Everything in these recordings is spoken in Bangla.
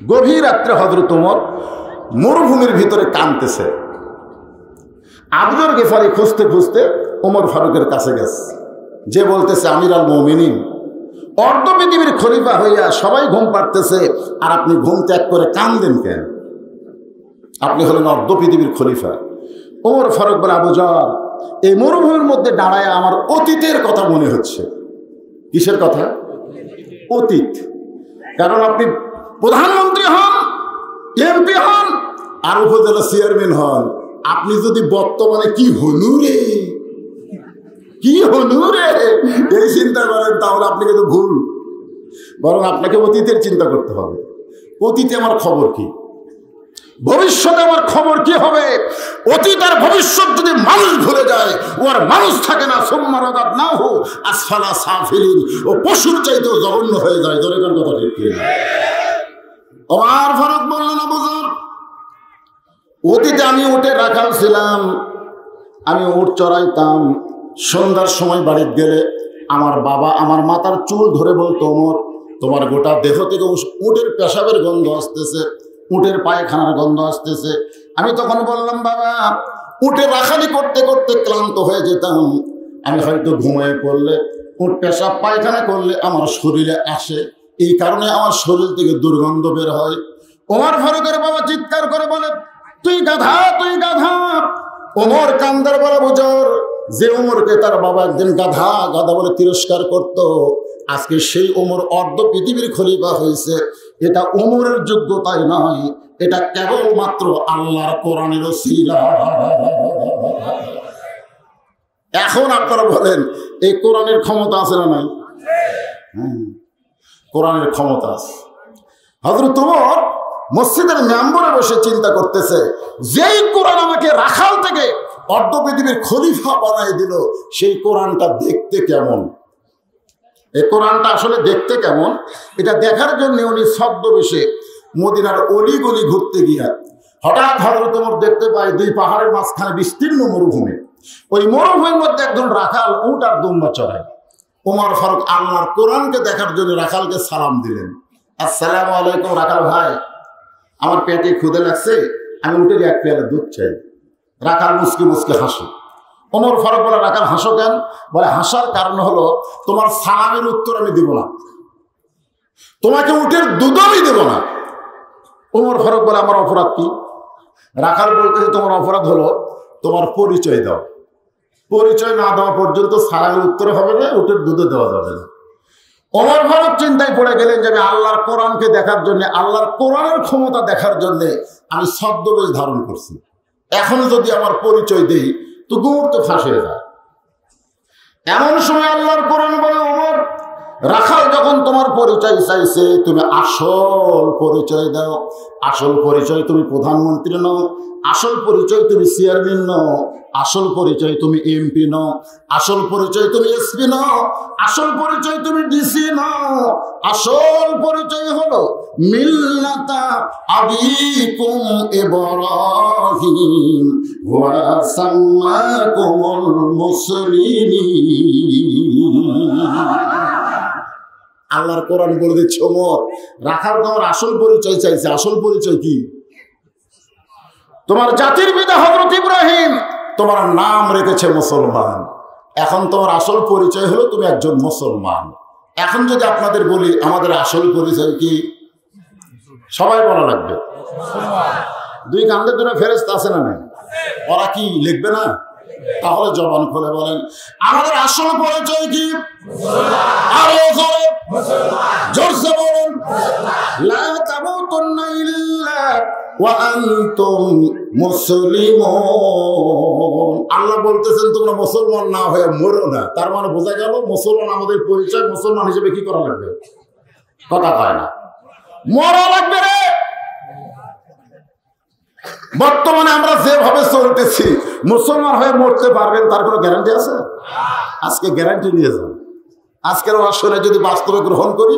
গভীর রাত্রে হযরত ওমর মরুভূমির ভিতরে কাঁদতেছে। আবু যর গিফারি খুঁজতে খুঁজতে ওমর ফারুকের কাছে গেছে, যে বলতেছে আমির আল মুমিনিন, অর্ধ পৃথিবীর খলিফা হইয়া সবাই ঘুম পাড়তেছে আর আপনি ঘুম ত্যাগ করে কাঁদেন কেন? আপনি হলেন অর্ধ পৃথিবীর খলিফা। ওমর ফারুক বলে, আবু যর, এই মরুভূমির মধ্যে দাঁড়ায় আমার অতীতের কথা মনে হচ্ছে। কিসের কথা? অতীত। কারণ আপনি প্রধানমন্ত্রী হন, এমপি হন আর উপজেলা চেয়ারম্যান হন, আপনি যদি বর্তমানে কি হনু রে এই চিন্তা করেন, তাহলে আপনি কিন্তু ভুল। বরং আপনাকে অতীতের চিন্তা করতে হবে। অতীতে আমার খবর কি, ভবিষ্যতে আমার খবর কি হবে। অতীত আর ভবিষ্যৎ যদি মানুষ ভুলে যায়, ও আর মানুষ থাকে না। সোম্মারাদাত না হো আসফালা সাফিলিন, ও পশুর চাইতেও জঘন্য হয়ে যায়। ধরে কোন কথা ঠিক কি? ওমর ফারুক বললেন, আবু যর, অতীতে আমি উঠে রাখাল ছিলাম, আমি উট চড়াইতাম। সন্ধ্যার সময় বাড়িতে গেলে আমার বাবা আমার মাথার চুল ধরে বলতো, ওমর, তোমার গোটা দেহ থেকে উটের পেশাবের গন্ধ আসতেছে, উটের পায়খানার গন্ধ আসতেছে। আমি তখন বললাম, বাবা, উটে রাখালি করতে করতে ক্লান্ত হয়ে যেতাম, আমি হয়তো ঘুমিয়ে পড়লে উট পেশাব পায়খানা করলে আমার শরীরে আসে, এই কারণে আমার শরীর থেকে দুর্গন্ধ বের হয়। ওমর ফারুকের বাবা চিৎকার করে বলে, তুই গাধা, তুই গাধা। ওমর কান্দার বলে, আবু যর, যে ওমরকে তার বাবা একদিন গাধা গাধা বলে তিরস্কার করত, আজকে সেই ওমর অর্ধ পৃথিবীর খলিফা হয়েছে। এটা ওমরের যোগ্যতাই নয়, এটা কেবলমাত্র আল্লাহর কোরআনের ওসিলা। এখন আপনারা বলেন, এই কোরআনের ক্ষমতা আছে না নাই? কোরআনের ক্ষমতা আছে। হযরত ওমর মসজিদের মেম্বরে বসে চিন্তা করতেছে, যেই কোরআন আমাকে রাখাল থেকে অর্ধ পৃথিবীর খলিফা বানাই দিল, সেই কোরআনটা দেখতে কেমন, এই কোরআনটা আসলে দেখতে কেমন, এটা দেখার জন্য উনি ছদ্মবেশে মদিনার অলিগলি ঘুরতে গিয়া হঠাৎ হযরত ওমর দেখতে পায় দুই পাহাড়ের মাঝখানে বিস্তীর্ণ মরুভূমি। ওই মরুভূমির মধ্যে একজন রাখাল উট আর দুম্বা চড়ায়। ওমর ফারুক আল্লাহর কোরআনকে দেখার জন্য রাখালকে সালাম দিলেন, আসসালামু আলাইকুম রাখাল ভাই, আমার পেটে ক্ষুধা লাগছে, আমি উটের এক পেয়ালা দুধ চাই। রাখাল মুসকি মুসকি হাসে। ওমর ফারুক বলে, রাখাল হাসো কেন? বলে, হাসার কারণ হলো তোমার সালামের উত্তর আমি দিব না, তোমাকে উটের দুধ আমি দেব না। ওমর ফারুক বলে, আমার অপরাধ কি? রাখাল বলতেছে, তোমার অপরাধ হলো তোমার পরিচয় দাও, পরিচয় না দেওয়া পর্যন্ত সালামের উত্তর হবে না, উটের দুধও দেওয়া যাবে না। ওমর ফারুক চিন্তায় পড়ে গেলেন যে আমি আল্লাহর কোরআনকে দেখার জন্য, আল্লাহর কোরআনের ক্ষমতা দেখার জন্য আমি ছদ্মবেশ ধারণ করছি, এখন যদি আমার পরিচয় দেই তো গুমর তো ফাঁস হয়ে যায়। এমন সময় আল্লাহর কোরআন বলে, ওমর, রাখাল যখন তোমার পরিচয় চাইছে, তুমি আসল পরিচয় দাও। আসল পরিচয় তুমি প্রধানমন্ত্রী নও, আসল পরিচয় তুমি চেয়ারম্যান নও, আসল পরিচয় তুমি এমপি নও, আসল পরিচয় তুমি এসপি নও, আসল পরিচয় তুমি ডিসি নও, আসল পরিচয় হলো মিল্লাতা আবিকুম ইব্রাহিম ওয়া সাম্মাকুমুল মুসলিমিন। আল্লাহর কোরআন বলে দিচ্ছে, ওমর, রাখাল তোমার আসল পরিচয় চাইছে। আসল পরিচয় কি? তোমার জাতির পিতা হযরত ইব্রাহিম তোমার নাম রেখেছে মুসলমান, এখন তোমার আসল পরিচয় হলো তুমি একজন মুসলমান। এখন যদি আপনাদের বলি আমাদের আসল পরিচয় কি, সবাই বলা লাগবে। দুই কাঁধে দুটো ফেরেশতা আছে না নাই? ওরা কি লিখবে না? তাহলে জবান খুলে বলেন, আমাদের আসল পরিচয় কি? আরো জোরসে বলুন, লা তামুতুন্না ইল্লা ওয়া আনতুম মুসলিমুন। আল্লাহ বলতেছেন তোমরা মুসলমান না হয়ে মরো না। তার মানে বোঝা গেল মুসলমান আমাদের পরিচয়, মুসলমান হিসেবে কি করা লাগবে? কথা কয় না, মরা লাগবে রে। বর্তমানে আমরা যেভাবে চলতেছি, মুসলমান হয়ে মরতে পারবেন তার কোনো গ্যারান্টি আছে? আজকে গ্যারান্টি নিয়ে যান। আজকের আসলে যদি বাস্তবে গ্রহণ করি,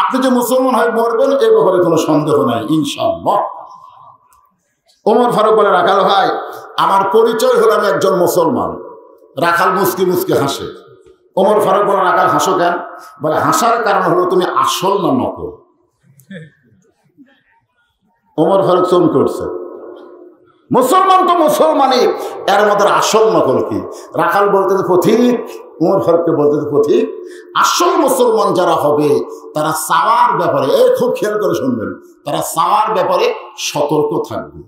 আপনি যে মুসলমান হয়ে মরবেন এ ব্যাপারে কোনো সন্দেহ নাই ইনশাআল্লাহ। ওমর ফারুক বলে, রাখাল ভাই, আমার পরিচয় হলো আমি একজন মুসলমান। রাখাল মুসকি মুসকি হাসে। ওমর ফারুক বলে, রাখাল হাসো কেন? বলে, হাসার কারণ হলো তুমি আসল না নকল। ওমর ফারুক চমকে উঠছে। মুসলমান তো মুসলমানই, এর মধ্যে আসল নকল কি? রাখাল বলতেছে পথিক, ওমর ফারুককে বলতেছে পথিক, আসল মুসলমান যারা হবে তারা চাওয়ার ব্যাপারে, খুব খেয়াল করে শুনবেন, তারা চাওয়ার ব্যাপারে সতর্ক থাকবে।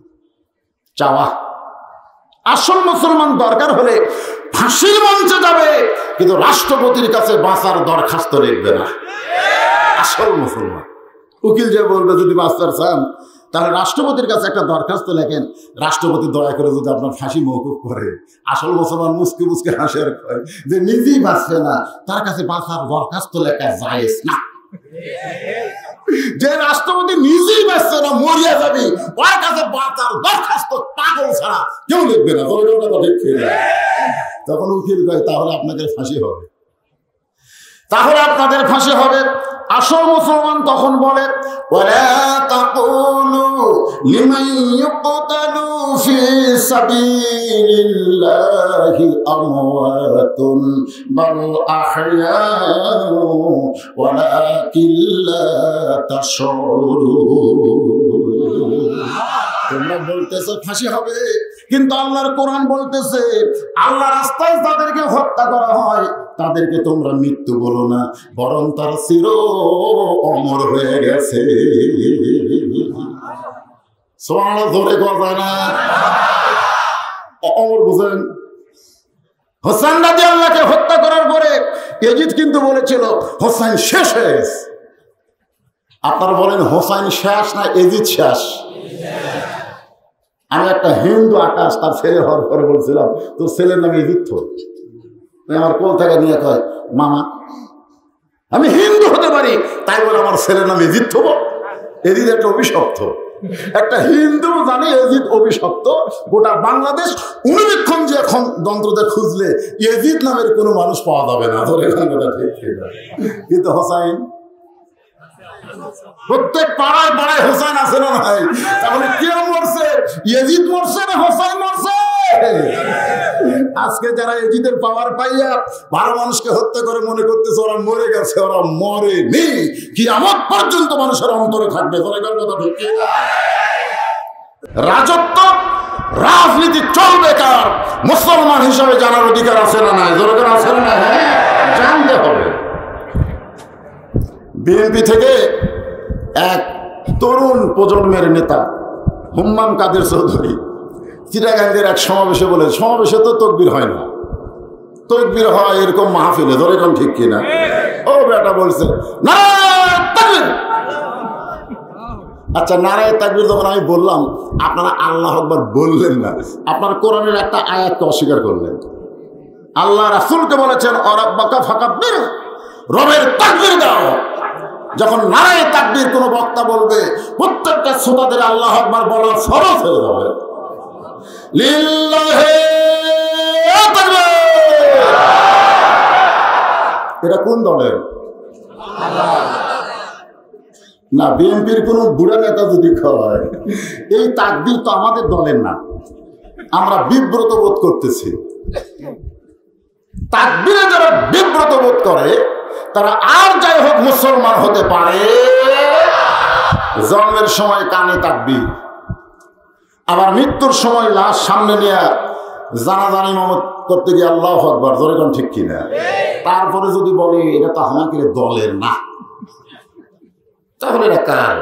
চাওয়া, আসল মুসলমান দরকার হলে ফাঁসির মঞ্চে যাবে, কিন্তু রাষ্ট্রপতির কাছে বাঁচার দরখাস্ত লিখবে না। আসল মুসলমান উকিল যে বলবে যদি বাঁচতে চান তাহলে রাষ্ট্রপতির কাছে একটা দরখাস্ত লেখেন, রাষ্ট্রপতি দয়া করে যদি আপনার ফাঁসি মওকুফ করে। আসল মুসলমান মুসকে মুসকে হাসে আর কয় যে নিজেই বাঁচবে না, তার কাছে বাঁচার দরখাস্ত লেখা জায়েজ না। যে রাষ্ট্রপতি নিজেই বাঁচছে না, মরিয়া যাবে, ওর কাছে বাঁচার দরখাস্ত পাগল ছাড়া কেউ লিখবে না। তখন উকিল কয় তাহলে আপনাদের ফাঁসি হবে, তাহলে আপনাদের ফাঁসি হবে। আসল মুসলমান তখন বলে ওয়ালা তাকুলু লিমান ইউকতালু ফি সাবিলিল্লাহি আমওয়াতুন বাল আহইয়াউ ওয়ালাকিন লা তাশউরুন। তোমরা বলতেছো ফাঁসি হবে, কিন্তু আল্লাহর কোরআন বলতেছে আল্লাহ রাস্তায় তাদেরকে হত্যা করা হয় তাদেরকে তোমরা মৃত্যু বলো না, বরং তারা চির অমর হয়ে গেছে। সুবহানাল্লাহ, ধরে কথা না অমর বুঝেন? হোসেন রাদিয়াল্লাহকে হত্যা করার পরে ইয়াজিদ কিন্তু বলেছিল হোসেন শেষ হয়ে গেছে। আপনারা বলেন হোসেন শেষ না ইয়াজিদ শেষ? আমি একটা হিন্দু আকাশ তার ছেলে হওয়ার পরে বলছিলাম তোর ছেলের নাম ইয়াজিদ। আমার কোল থেকে নিয়ে কয় মামা আমি হিন্দু হতে পারি, তাই বলে আমার ছেলের নাম ইয়াজিদ হব? ইয়াজিদ একটা অভিশপ্ত। একটা হিন্দু জানে ইয়াজিদ অভিশপ্ত। গোটা বাংলাদেশ অনুবীক্ষণ যে এখন যন্ত্রতে খুঁজলে ইয়াজিদ নামের কোনো মানুষ পাওয়া যাবে না। কিন্তু হোসাইন প্রত্যেক পাড়ায় পাড়ায় হোসেন আছে না ভাই? তাহলে কে মরছে? ইয়াজিদ মরছে না হোসেন মরছে? আজকে যারা ইয়াজিদের পাওয়ার পাইয়া ভালো মানুষকে হত্যা করে মনে করতেছে ওরা মরে গেছে, ওরা মরেনি। কিয়ামত পর্যন্ত মানুষের অন্তরে থাকবে। রাজত্ব রাজনীতি চলবে কার? মুসলমান হিসাবে জানার অধিকার আছে না নাই? দরকার আছে না? হ্যাঁ, জানতে হবে। বিএনপি থেকে এক তরুণ প্রজন্মের নেতা হুম্মাম কাদের চৌধুরী চিটাগাঙ্গের এক সমাবেশে বলে, সমাবেশে তো তকবীর হয় না, তকবীর হয় এরকম মাহফিলে। ধরে কোন ঠিক কিনা? ও বেটা বলছে নারায়ে তাকবীর। আচ্ছা, নারায়ে তাকবীর যখন আমি বললাম আপনারা আল্লাহু আকবার বললেন না, আপনার কোরআনের একটা আয়াতকে অস্বীকার করলেন। আল্লাহ রাসূলকে বলেছেন অরাব্বাকা ফাকাব্বির, রবের তাকবীর দাও। যখন নারায়ে তাকবীর কোনো বক্তা বলবে প্রত্যেকটা শ্রোতাদের আল্লাহু আকবার বলা ফরজ হয়ে যাবে। লিল্লাহি তাকবীর। এটা কোন দলের? না, বিএনপির কোন বুড়া নেতা যদি হয়। এই তাকবীর তো আমাদের দলের না, আমরা বিব্রত বোধ করতেছি। তাকবীরে যারা বিব্রত বোধ করে তারা আর যাই হোক মুসলমান হতে পারে। জন্মের সময় কানে তাকবীর, আবার মৃত্যুর সময় লাশ সামনে নিয়ে জানাজা ইমামত করতে গিয়ে আল্লাহু আকবার। ধরে কোন ঠিক কিনা? তারপরে যদি বলে এটা তো আমাদের দলের না, তাহলে এটা কার?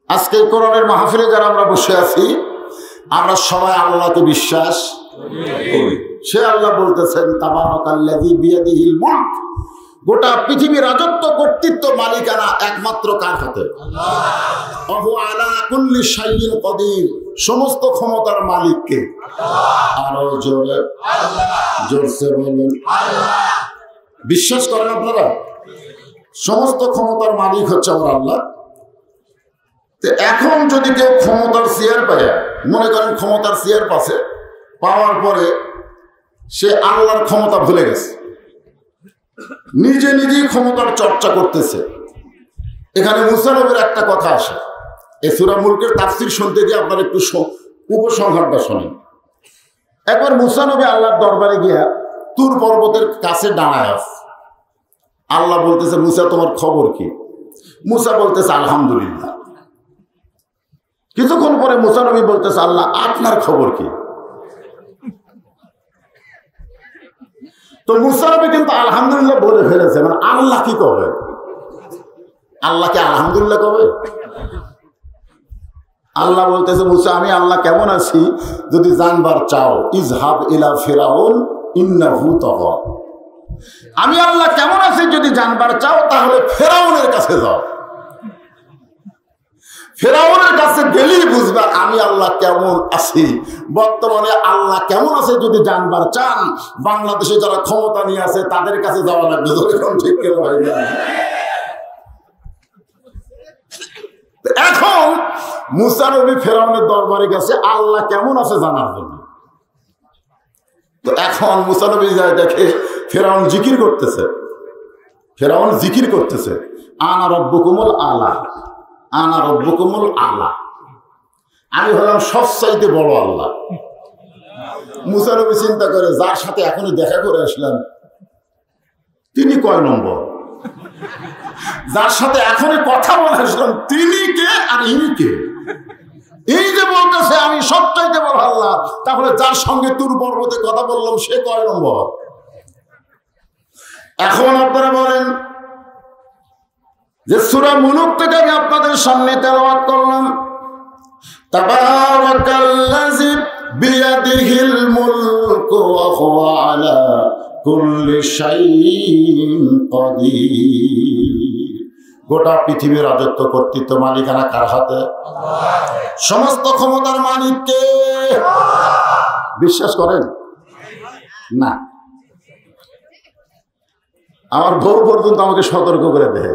আজকে কোরআনের মাহফিলে যারা আমরা বসে আছি আমরা সবাই আল্লাহকে বিশ্বাস করি। সে আল্লাহ বলতেছেন তাবারাকাল্লাযী বিয়াদিহিল মুলক, গোটা পৃথিবীর রাজত্ব কর্তৃত্ব মালিকানা একমাত্র কার হাতে? আল্লাহ। ওয়া আলা কুল্লি শাইইন কাদির, সমস্ত ক্ষমতার মালিককে। আরো জোরে আল্লাহ, জোরসে বলেন আল্লাহ। বিশ্বাস করেন আপনারা? সমস্ত ক্ষমতার মালিক হচ্ছে আমার আল্লাহ। এখন যদি কেউ ক্ষমতার চেয়ার পায়, মনে করেন ক্ষমতার চেয়ার পাশে পাওয়ার পরে সে আল্লাহর ক্ষমতা ভুলে গেছে, নিজে নিজেই ক্ষমতার চর্চা করতেছে। এখানে মুসা নবীর একটা কথা আসে। এই সূরা মুলকের তাফসীর শুনতে গিয়ে আপনারা একটু উপসংহারটা শোনেন। একবার মুসা নবী আল্লাহর দরবারে গিয়া তুর পর্বতের কাছে দাঁড়ায় আছে। আল্লাহ বলতেছে মুসা তোমার খবর কি? মুসা বলতেছে আলহামদুলিল্লাহ। কিছুক্ষণ পরে মুসা নবী বলতেছে, আল্লাহ আপনার খবর কি? তো মুসা নবী কিন্তু আলহামদুলিল্লাহ বলে ফেলেছে, মানে আল্লাহ কি কবে? আল্লাহকে আলহামদুলিল্লাহ কবে? আল্লাহ বলতেছে, মুসা আমি আল্লাহ কেমন আছি যদি জানবার চাও, ইজহাব ইলা ফিরাউন ইন্নাহু তাগা। আমি আল্লাহ কেমন আছি যদি জানবার চাও তাহলে ফেরাউনের কাছে যাও। ফেরাউনের কাছে গেলেই বুঝবা আমি আল্লাহ কেমন আছি। বর্তমানে আল্লাহ কেমন আছে যদি জানবার চান, বাংলাদেশে যারা ক্ষমতা নিয়ে আছে তাদের কাছে যাওয়া লাগবে। ঠিক হয় না? এখন মুসা নবী ফেরাউনের দরবারে গেছে আল্লাহ কেমন আছে জানার জন্য। তো এখন মুসা নবী যায়, দেখে ফেরাউন জিকির করতেছে। ফেরাউন জিকির করতেছে, আনা রব্বুকুমুল আলা, আনা রব্বুকুমুল আলা, আমি হলাম সবচাইতে বড় আল্লাহ। মুসা নবী চিন্তা করে, যার সাথে এখনই দেখা করে আসলাম তিনি কয় নম্বর? যার সাথে এখনই কথা বলে আসলাম তিনি কে আর ইনি কে? এই যে বলতেছে আমি সবচাইতে বড় আল্লাহ, তাহলে যার সঙ্গে তুর পর্বতে কথা বললাম সে কয় নম্বর? এখন আপনারা বলেন যে সূরা মুলুক থেকে আমি আপনাদের সামনে তেলাওয়াত করলাম, তাবারাকাল্লাযী বিয়াদিহিল মুলকু ওয়া হুয়া আলা কুল্লি শাইইন কাদির। গোটা পৃথিবীর রাজত্ব কর্তৃত্ব মালিকানা কার হাতে? সমস্ত ক্ষমতার মালিক কে? বিশ্বাস করেন না? আমার বউ পর্যন্ত আমাকে সতর্ক করে দেয়,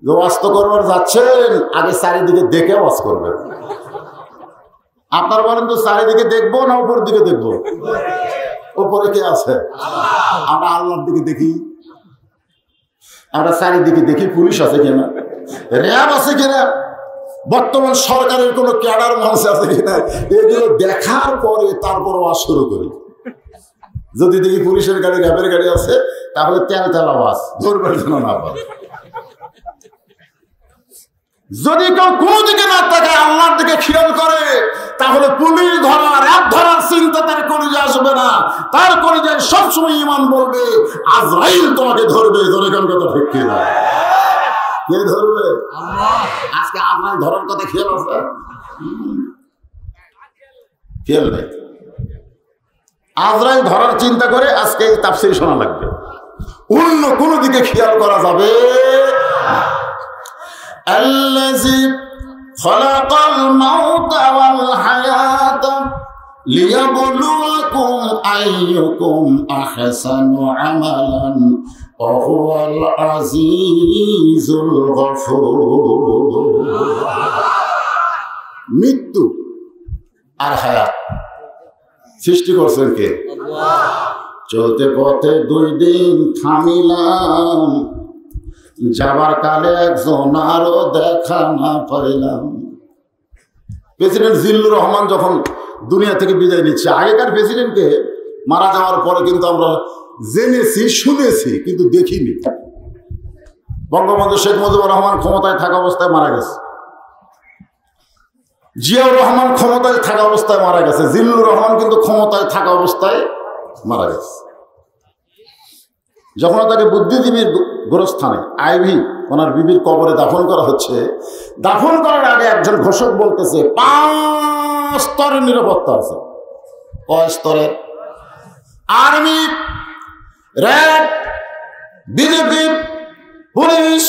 যে ওয়াজ তো করবার যাচ্ছেন আগে চারিদিকে দেখে ওয়াজ করবেন। আপনার বলেন তো চারিদিকে দেখবো না উপর দিকে দেখবো? উপরে কে আছে? আমরা আল্লাহর দিকে দেখি। আমরা চারিদিকে দেখি পুলিশ আছে কিনা, র্যাব আছে কিনা, বর্তমান সরকারের কোন ক্যাডার মানুষ আছে কিনা, এগুলো দেখার পরে তারপর ওয়াজ শুরু করি। যদি দেখি পুলিশের গাড়ি র্যাবের গাড়ি আছে তাহলে তেল তেল আওয়াজ ধরবার জন্য না পারে। যদি কেউ কোন দিকে না থাকে আল্লাহর দিকে খেয়াল করে তাহলে পুলিশ ধরা র্যাব ধরার চিন্তা তার কলিজায় আসবে না। তার কলিজায় সবসময় ঈমান বলবে আজরাইল তোমাকে ধরবে। ধরে কোন কথা ঠিক কি না? কে ধরবে? আজকে আজরাইল ধরার কথা খেয়াল আছে? খেয়াল নেই। আজরাইল ধরার চিন্তা করে আজকে এই তাফসীর শোনা লাগবে, অন্য কোন দিকে খেয়াল করা যাবে। الذي خلق الموت والحياة ليبلوكم أيكم أحسن عملا وهو العزيز الغفور। মৃত্যু আর হায়াত সৃষ্টি করছেন কে? চলতে পথে 2 দিন থামিলাম, যাবার কালে একজন আরো দেখা না পাইলাম। প্রেসিডেন্ট জিল্লুর রহমান যখন দুনিয়া থেকে বিদায় নিচ্ছে, আগেকার প্রেসিডেন্টকে মারা যাওয়ার পরে কিন্তু আমরা জেনেছি শুনেছি কিন্তু দেখিনি। বঙ্গবন্ধু শেখ মুজিবুর রহমান ক্ষমতায় থাকা অবস্থায় মারা গেছে, জিয়াউর রহমান ক্ষমতায় থাকা অবস্থায় মারা গেছে, জিল্লুর রহমান কিন্তু ক্ষমতায় থাকা অবস্থায় মারা গেছে। যখন তাকে বুদ্ধিজীবীর গোরস্থানে আইভি ওনার বিবির কবরে দাফন করা হচ্ছে, দাফন করার আগে একজন ঘোষক বলতেছে 5 স্তরের নিরাপত্তা আছে। কয় স্তরের? Army, RAB, BJP, police,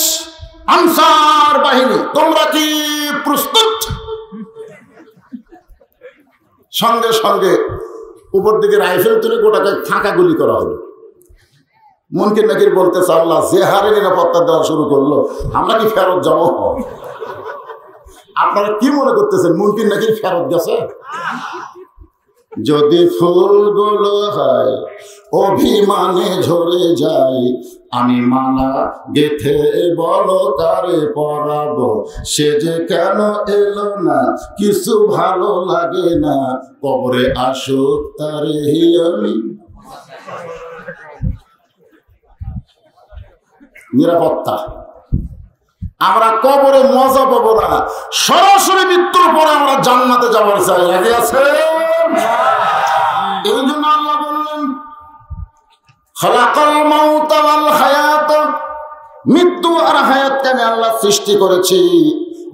answer বাহিনী, তোমরা কি প্রস্তুত? সঙ্গে সঙ্গে উপর দিকে রাইফেল তুলে গোটাকে ফাঁকা গুলি করা হলো। মুনকির নাকির বলতেছে আল্লাহ যে হারে নিরাপত্তা দেওয়া শুরু করলো আমরা কি ফেরত যাবো? আপনারা কি মনে করতেছেন মুনকির নাকির ফেরত গেছে? যদি ফুলগুলো হয় অভিমানে ঝরে যায়, আমি মালা গেথে বলো কারে পরাবো, সে যে কেন এলো না কিছু ভালো লাগে না, কবরে আসুক তারে আমি। নিরাপত্তা আমরা কবরে মজা পাবো না, সরাসরি মৃত্যুর পরে আমরা জান্নাতে যাবার চাই। রাজি আছে? এই জন্য আল্লাহ বললেন খালাকাল মাউতা ওয়াল হায়াত, মৃত্যু আর হায়াতকে আমি আল্লাহ সৃষ্টি করেছি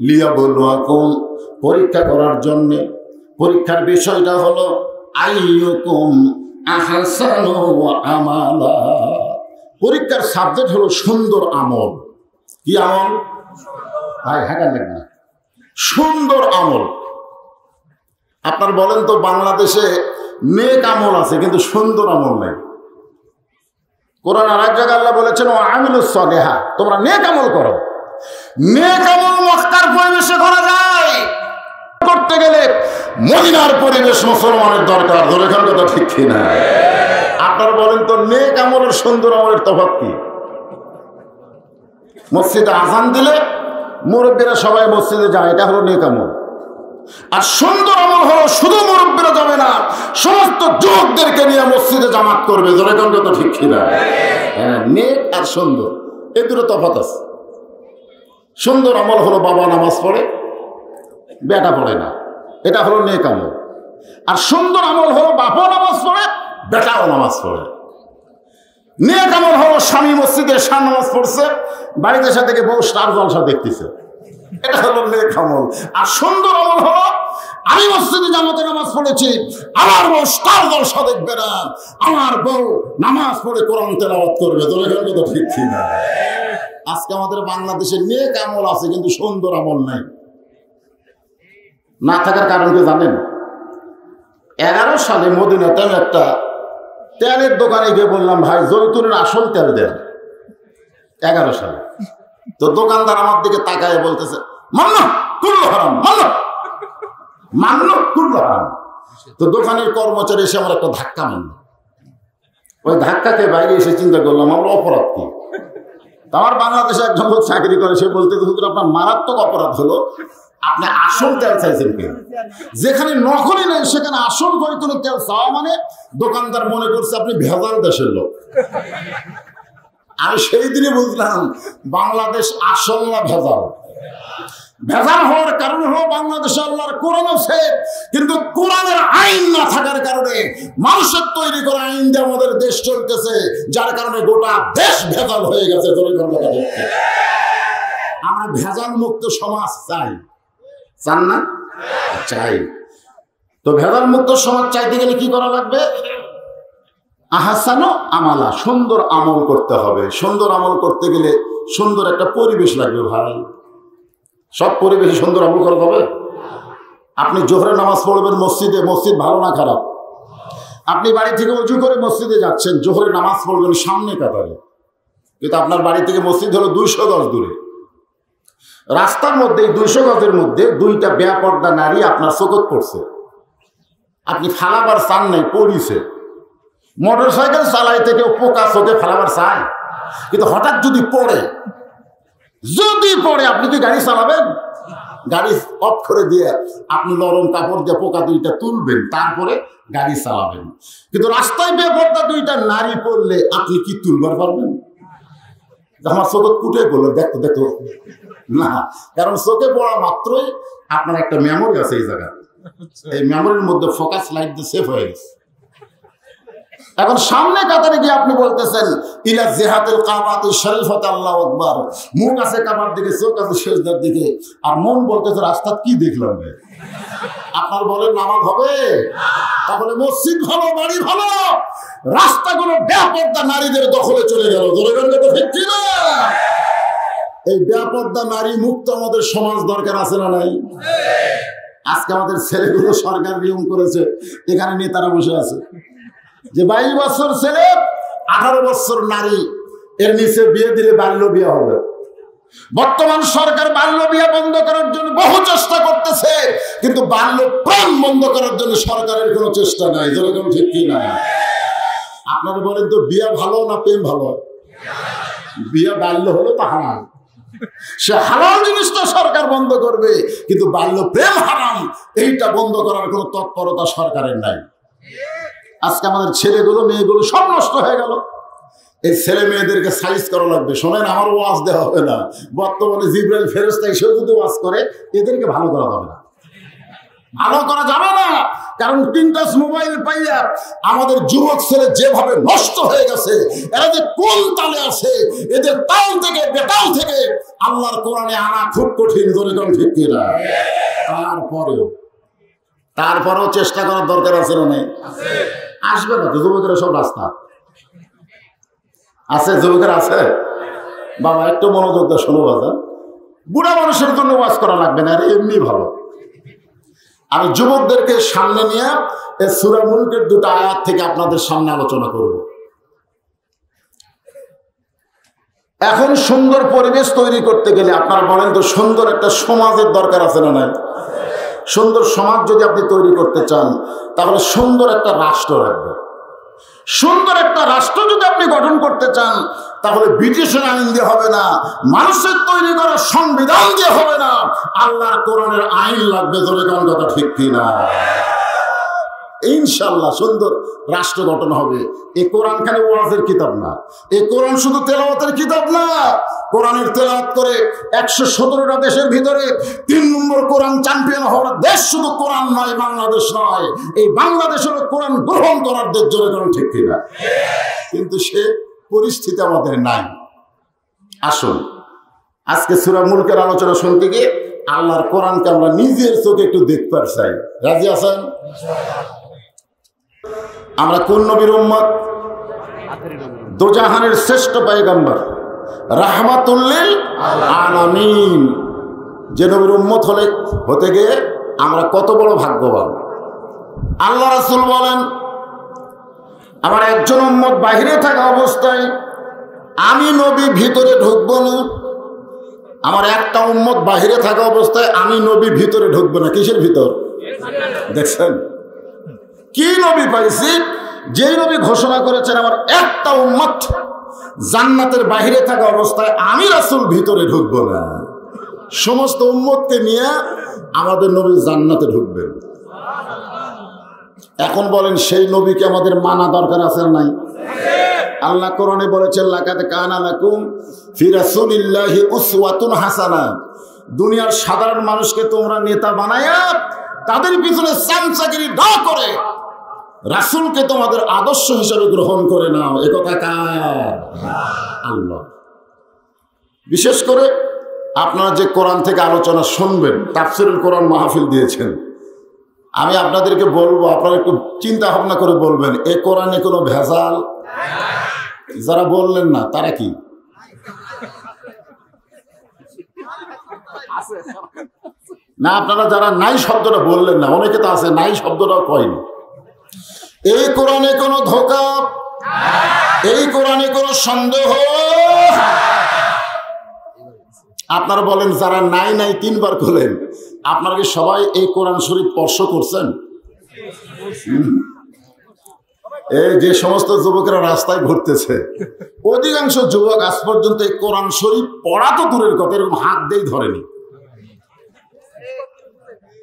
লিয়াবলুয়াকুম, পরীক্ষা করার জন্য। পরীক্ষার বিষয়টা হলো আইয়ুকুম আহসানু আমালা। পরীক্ষার সাবজেক্ট হলো সুন্দর আমল। কি আমল ভাই? হ্যাঁ লাগবে না, সুন্দর আমল। আপনার বলেন তো, বাংলাদেশে নেক আমল আছে কিন্তু সুন্দর আমল নেই। কোরআন আর এক জায়গায় আল্লাহ বলেছেন ও আমিলুস সালিহা, তোমরা নেক আমল করো। নেক আমল মক্কার পরিবেশে করা যায়, করতে গেলে মদিনার পরিবেশ মুসলমানের দরকার। ধরে খান কথা ঠিক কিনা? আপনারা বলেন তো, নেক আমলের সুন্দর আমলের তফাৎ কি? মসজিদে আজান দিলে মুরব্বীরা সবাই মসজিদে যায়, এটা হলো নেক আমল। আর সুন্দর আমল হলো শুধু মুরব্বীরা যাবে না, সমস্ত যুবকদেরকে নিয়ে মসজিদে জামাত করবে। ধরে কোন কথা ঠিক কিনা? হ্যাঁ, নেক আর সুন্দর এই দুটো তফাৎ আছে। সুন্দর আমল হলো বাবা নামাজ পড়ে, বেটা পড়ে না, এটা হলো নেক আমল। আর সুন্দর আমল হলো বাবাও নামাজ পড়ে, বেটাও নামাজ পড়ে। নেক আমল হলো স্বামী মসজিদে শান নামাজ পড়ছে, বাড়িতে এসে থেকে বউ স্টার জলসা দেখতেছে, এটা হলো নেক আমল। আর সুন্দর আমল হলো আমি মসজিদে জামাতে নামাজ পড়েছি, আমার বউ স্টার জলসা দেখবে না, আমার বউ নামাজ পড়ে কোরআন তেলাওয়াত করবে। তো ঠিক না? আজকে আমাদের বাংলাদেশে নেক আমল আছে কিন্তু সুন্দর আমল নাই। না থাকার কারণ কি জানেন? 11 সালে মদিনাতে আমি একটা তেলের দোকানে গিয়ে বললাম, ভাই জৈতুনের আসল তেল দেন। 11 সালে। তো দোকানদার আমার দিকে তাকায় বলতেছে মান্ন কুল্লু হারাম, মান্ন কুল্লু হারাম। তো দোকানের কর্মচারী এসে আমার একটা ধাক্কা মারল। ওই ধাক্কাকে বাইরে এসে চিন্তা করলাম আমার অপরাধ কি। আমার বাংলাদেশে একজন লোক চাকরি করে, সে বলতে আপনার মারাত্মক অপরাধ হলো আপনি আসল তেল চাইছেন কেন? যেখানে নকলি নেই সেখানে আসল জৈতুনের তেল চাওয়া মানে দোকানদার মনে করছে আপনি ভেজাল দেশের লোক। আমি সেই দিনে বুঝলাম বাংলাদেশ আসল না ভেজাল। ভেজাল হওয়ার কারণ হলো বাংলাদেশে আল্লাহর কোরআন আছে, কিন্তু কোরআনের আইন না থাকার কারণে মানুষের তৈরি করা আইন দিয়ে আমাদের দেশ চলতেছে, যার কারণে গোটা দেশ ভেজাল হয়ে গেছে। আমরা ভেজাল মুক্ত সমাজ চাই, চান না? চাই। তো ভেজাল মুক্ত সমাজ চাইতে গেলে কি করা লাগবে? আহসানু আমালা, সুন্দর আমল করতে হবে। সুন্দর আমল করতে গেলে সুন্দর একটা পরিবেশ লাগবে ভাই। সব পরিবেশে সুন্দর আমল করা হবে? আপনি জোহরে নামাজ পড়বেন মসজিদে, মসজিদ ভালো না খারাপ? আপনি বাড়ি থেকে উজু করে মসজিদে যাচ্ছেন, জোহরে নামাজ পড়বেন সামনে কাতারে, কিন্তু আপনার বাড়ি থেকে মসজিদ হলো 200 গজ দূরে। রাস্তার মধ্যে 200 গজের মধ্যে 2টা বেপর্দা নারী আপনার চোখত পড়ছে, আপনি ফালাবার চান নাই, পড়িছে। মোটর সাইকেল চালাইতে কেউ পোকা চোখে ফালাবার চায়? কিন্তু হঠাৎ যদি পড়ে আপনি কি গাড়ি চালাবেন? গাড়ি অফ করে দিয়ে আপনি নরম কাপড় দিয়ে পোকা 2টা তুলবেন, তারপরে গাড়ি চালাবেন। কিন্তু রাস্তায় বেপর্দা 2টা নারী পড়লে আপনি কি তুলবার পারবেন? আমার চোখে কুটে পড়লো, দেখতো দেখতো না, কারণ চোখে পড়া মাত্রই আপনার একটা মেমোরি আছে এই জায়গায়, এই মেমোরির মধ্যে ফোকাস লাইট দিয়ে সেভ হয়ে গেছে। এখন সামনে কাতারে গিয়ে আপনি বলতেছেন ইলা জিহাতুল কাবাতি শরীফাতে আল্লাহু আকবার, মুখ আছে কাবার দিকে, চোখ আছে সিজদার দিকে, আর মন বলতেছে রাস্তা কি দেখলাম রে। আপনার বলেন নামাজ হবে? তাহলে মসজিদ ভালো, বাড়ি ভালো, রাস্তাগুলো বেপর্দা নারীদের দখলে চলে গেল। এই বেপর্দা নারী মুক্ত আমাদের সমাজ দরকার আছে না নাই? আজকে আমাদের ছেলেগুলো সরকার নিয়ম করেছে, এখানে নেতারা বসে আছে যে 22 বছর ছেলে 18 বছর নারী, এর নিচে বিয়ে দিলে বাল্য বিয়ে হবে। বর্তমান সরকার বাল্য বিয়ে বন্ধ করার জন্য বহু চেষ্টা করতেছে, কিন্তু বাল্য প্রেম বন্ধ করার জন্য সরকারের কোনো চেষ্টা নাই। যেরকম ঠিক কি না? আপনারা বলেন তো বিয়ে ভালো না প্রেম ভালো? বিয়ে বাল্য হলো তা হারাম, সে হারাম জিনিসটা সরকার বন্ধ করবে, কিন্তু বাল্য প্রেম হারাম এইটা বন্ধ করার কোনো তৎপরতা সরকারের নাই। আজকে আমাদের ছেলেগুলো মেয়েগুলো সব নষ্ট হয়ে গেল। এই ছেলে মেয়েদেরকে সাইজ করা লাগবে। শোনেন, আমার ওয়াজ দেওয়া হবে না। বর্তমানে জিবরাইল ফেরেশতা এসে যদি ওয়াজ করে, এদেরকে ভালো করা যাবে না, ভালো করা যাবে না। কারণ তিনটাস মোবাইল পাইয়া আমাদের যুবক ছেলে যেভাবে নষ্ট হয়ে গেছে, এরা যে কোন তালে আছে, এদের তাল থেকে বেতাল থেকে আল্লাহর কোরআনে আনা খুব কঠিন। ধরে কোন ঠিক কিনা? তারপরেও চেষ্টা করার দরকার আছে না? নেই? আসবে না তো যুবকেরা সব রাস্তা আছে, যুবকের আছে। বাবা একটু মনোযোগ দিয়ে শোনো বাবা, বুড়া মানুষের জন্য ওয়াজ করা লাগবে না, এমনি ভালো। আমি যুবকদেরকে সামনে নিয়ে এই সূরা মুলকের দুটো আয়াত থেকে আপনাদের সামনে আলোচনা করব। এখন সুন্দর পরিবেশ তৈরি করতে গেলে আপনারা বলেন তো, সুন্দর একটা সমাজের দরকার আছে না নাই? সুন্দর সমাজ যদি আপনি তৈরি করতে চান, তাহলে সুন্দর একটা রাষ্ট্র রাখবে। সুন্দর একটা রাষ্ট্র যদি আপনি গঠন করতে চান, তাহলে ব্রিটিশের আইন দিয়ে হবে না, মানুষের তৈরি করা সংবিধান দিয়ে হবে না, আল্লাহর কোরআনের আইন লাগবে। ধরে কোন কথা ঠিক কিনা? ইনশাআল্লাহ সুন্দর রাষ্ট্র গঠন হবে। এই কোরআন খালি ওয়াজের কিতাব না, এই কোরআন শুধু তেলাওয়াতের কিতাব না। কোরআনের তেলাওয়াত করে 117টা দেশের ভিতরে 3 নম্বর কোরআন চ্যাম্পিয়ন হওয়ার দেশ শুধু কোরআন নয়, বাংলাদেশ নয়। এই বাংলাদেশের কোরআন গ্রহণ করার দেশ। জোরে কোরআন ঠিক কিনা? কিন্তু সে পরিস্থিতি আমাদের নাই। আসুন আজকে সূরা মুলকের আলোচনা শুনতে গিয়ে আল্লাহর কোরআনকে আমরা নিজের চোখে একটু দেখতে চাই। রাজি আছেন? আমরা কোন নবীর উম্মত? দোজাহানের শ্রেষ্ঠ পয়গম্বর রাহমাতুল লিল আলামিন যে নবীর উম্মত হতে গিয়ে আমরা কত বড় ভাগ্যবান। আল্লাহ রাসূল বলেন, আমার একজন উম্মত বাহিরে থাকা অবস্থায় আমি নবী ভিতরে ঢুকবো না। আমার একটা উম্মত বাহিরে থাকা অবস্থায় আমি নবী ভিতরে ঢুকবো না। কিসের ভিতর? দেখছেন কি নবী পাইছি? যেই নবী ঘোষণা করেছেন আমার একটা উম্মত জান্নাতের বাহিরে থাকা অবস্থায় আমি রাসূল ভিতরে ঢুকবো না। সমস্ত উম্মতকে নিয়ে আমাদের নবী জান্নাতে ঢুকবেন। এখন বলেন, সেই নবীকে আমাদের মানা দরকার আছে না নাই? আল্লাহ কোরআনে বলেছেন, লাকাদ কানা লাকুম ফি রাসূলিল্লাহি উসওয়াতুন হাসানা। দুনিয়ার সাধারণ মানুষকে তোমরা নেতা বানায়া তাদের পিছনে চামচাগিরি না করে রাসূলকে তোমাদের আদর্শ হিসেবে গ্রহণ করে নাও। একথা কার? আল্লাহ। বিশেষ করে আপনারা যে কোরআন থেকে আলোচনা শুনবেন, তাফসীরুল কোরআন মাহফিল দিয়েছেন, আমি আপনাদেরকে বলবো, আপনারা একটু চিন্তা ভাবনা করে বলবেন, এ কোরআনে কোনো ভেজাল? যারা বললেন না তারা কি? না, আপনারা যারা নাই শব্দটা বললেন না, অনেকে তো আছে নাই শব্দটাও কয়নি। এই কোরআনে কোনো ধোঁকা, এই কোরআনে কোনো সন্দেহ। আপনারা বলেন যারা নাই নাই 3 বার করলেন, আপনারা কি সবাই এই কোরআন শরীফ স্পর্শ করছেন? এই যে সমস্ত যুবকেরা রাস্তায় ঘুরতেছে, অধিকাংশ যুবক আজ পর্যন্ত এই কোরআন শরীফ পড়া তো দূরের কথা, এরকম হাত দিয়ে ধরেনি।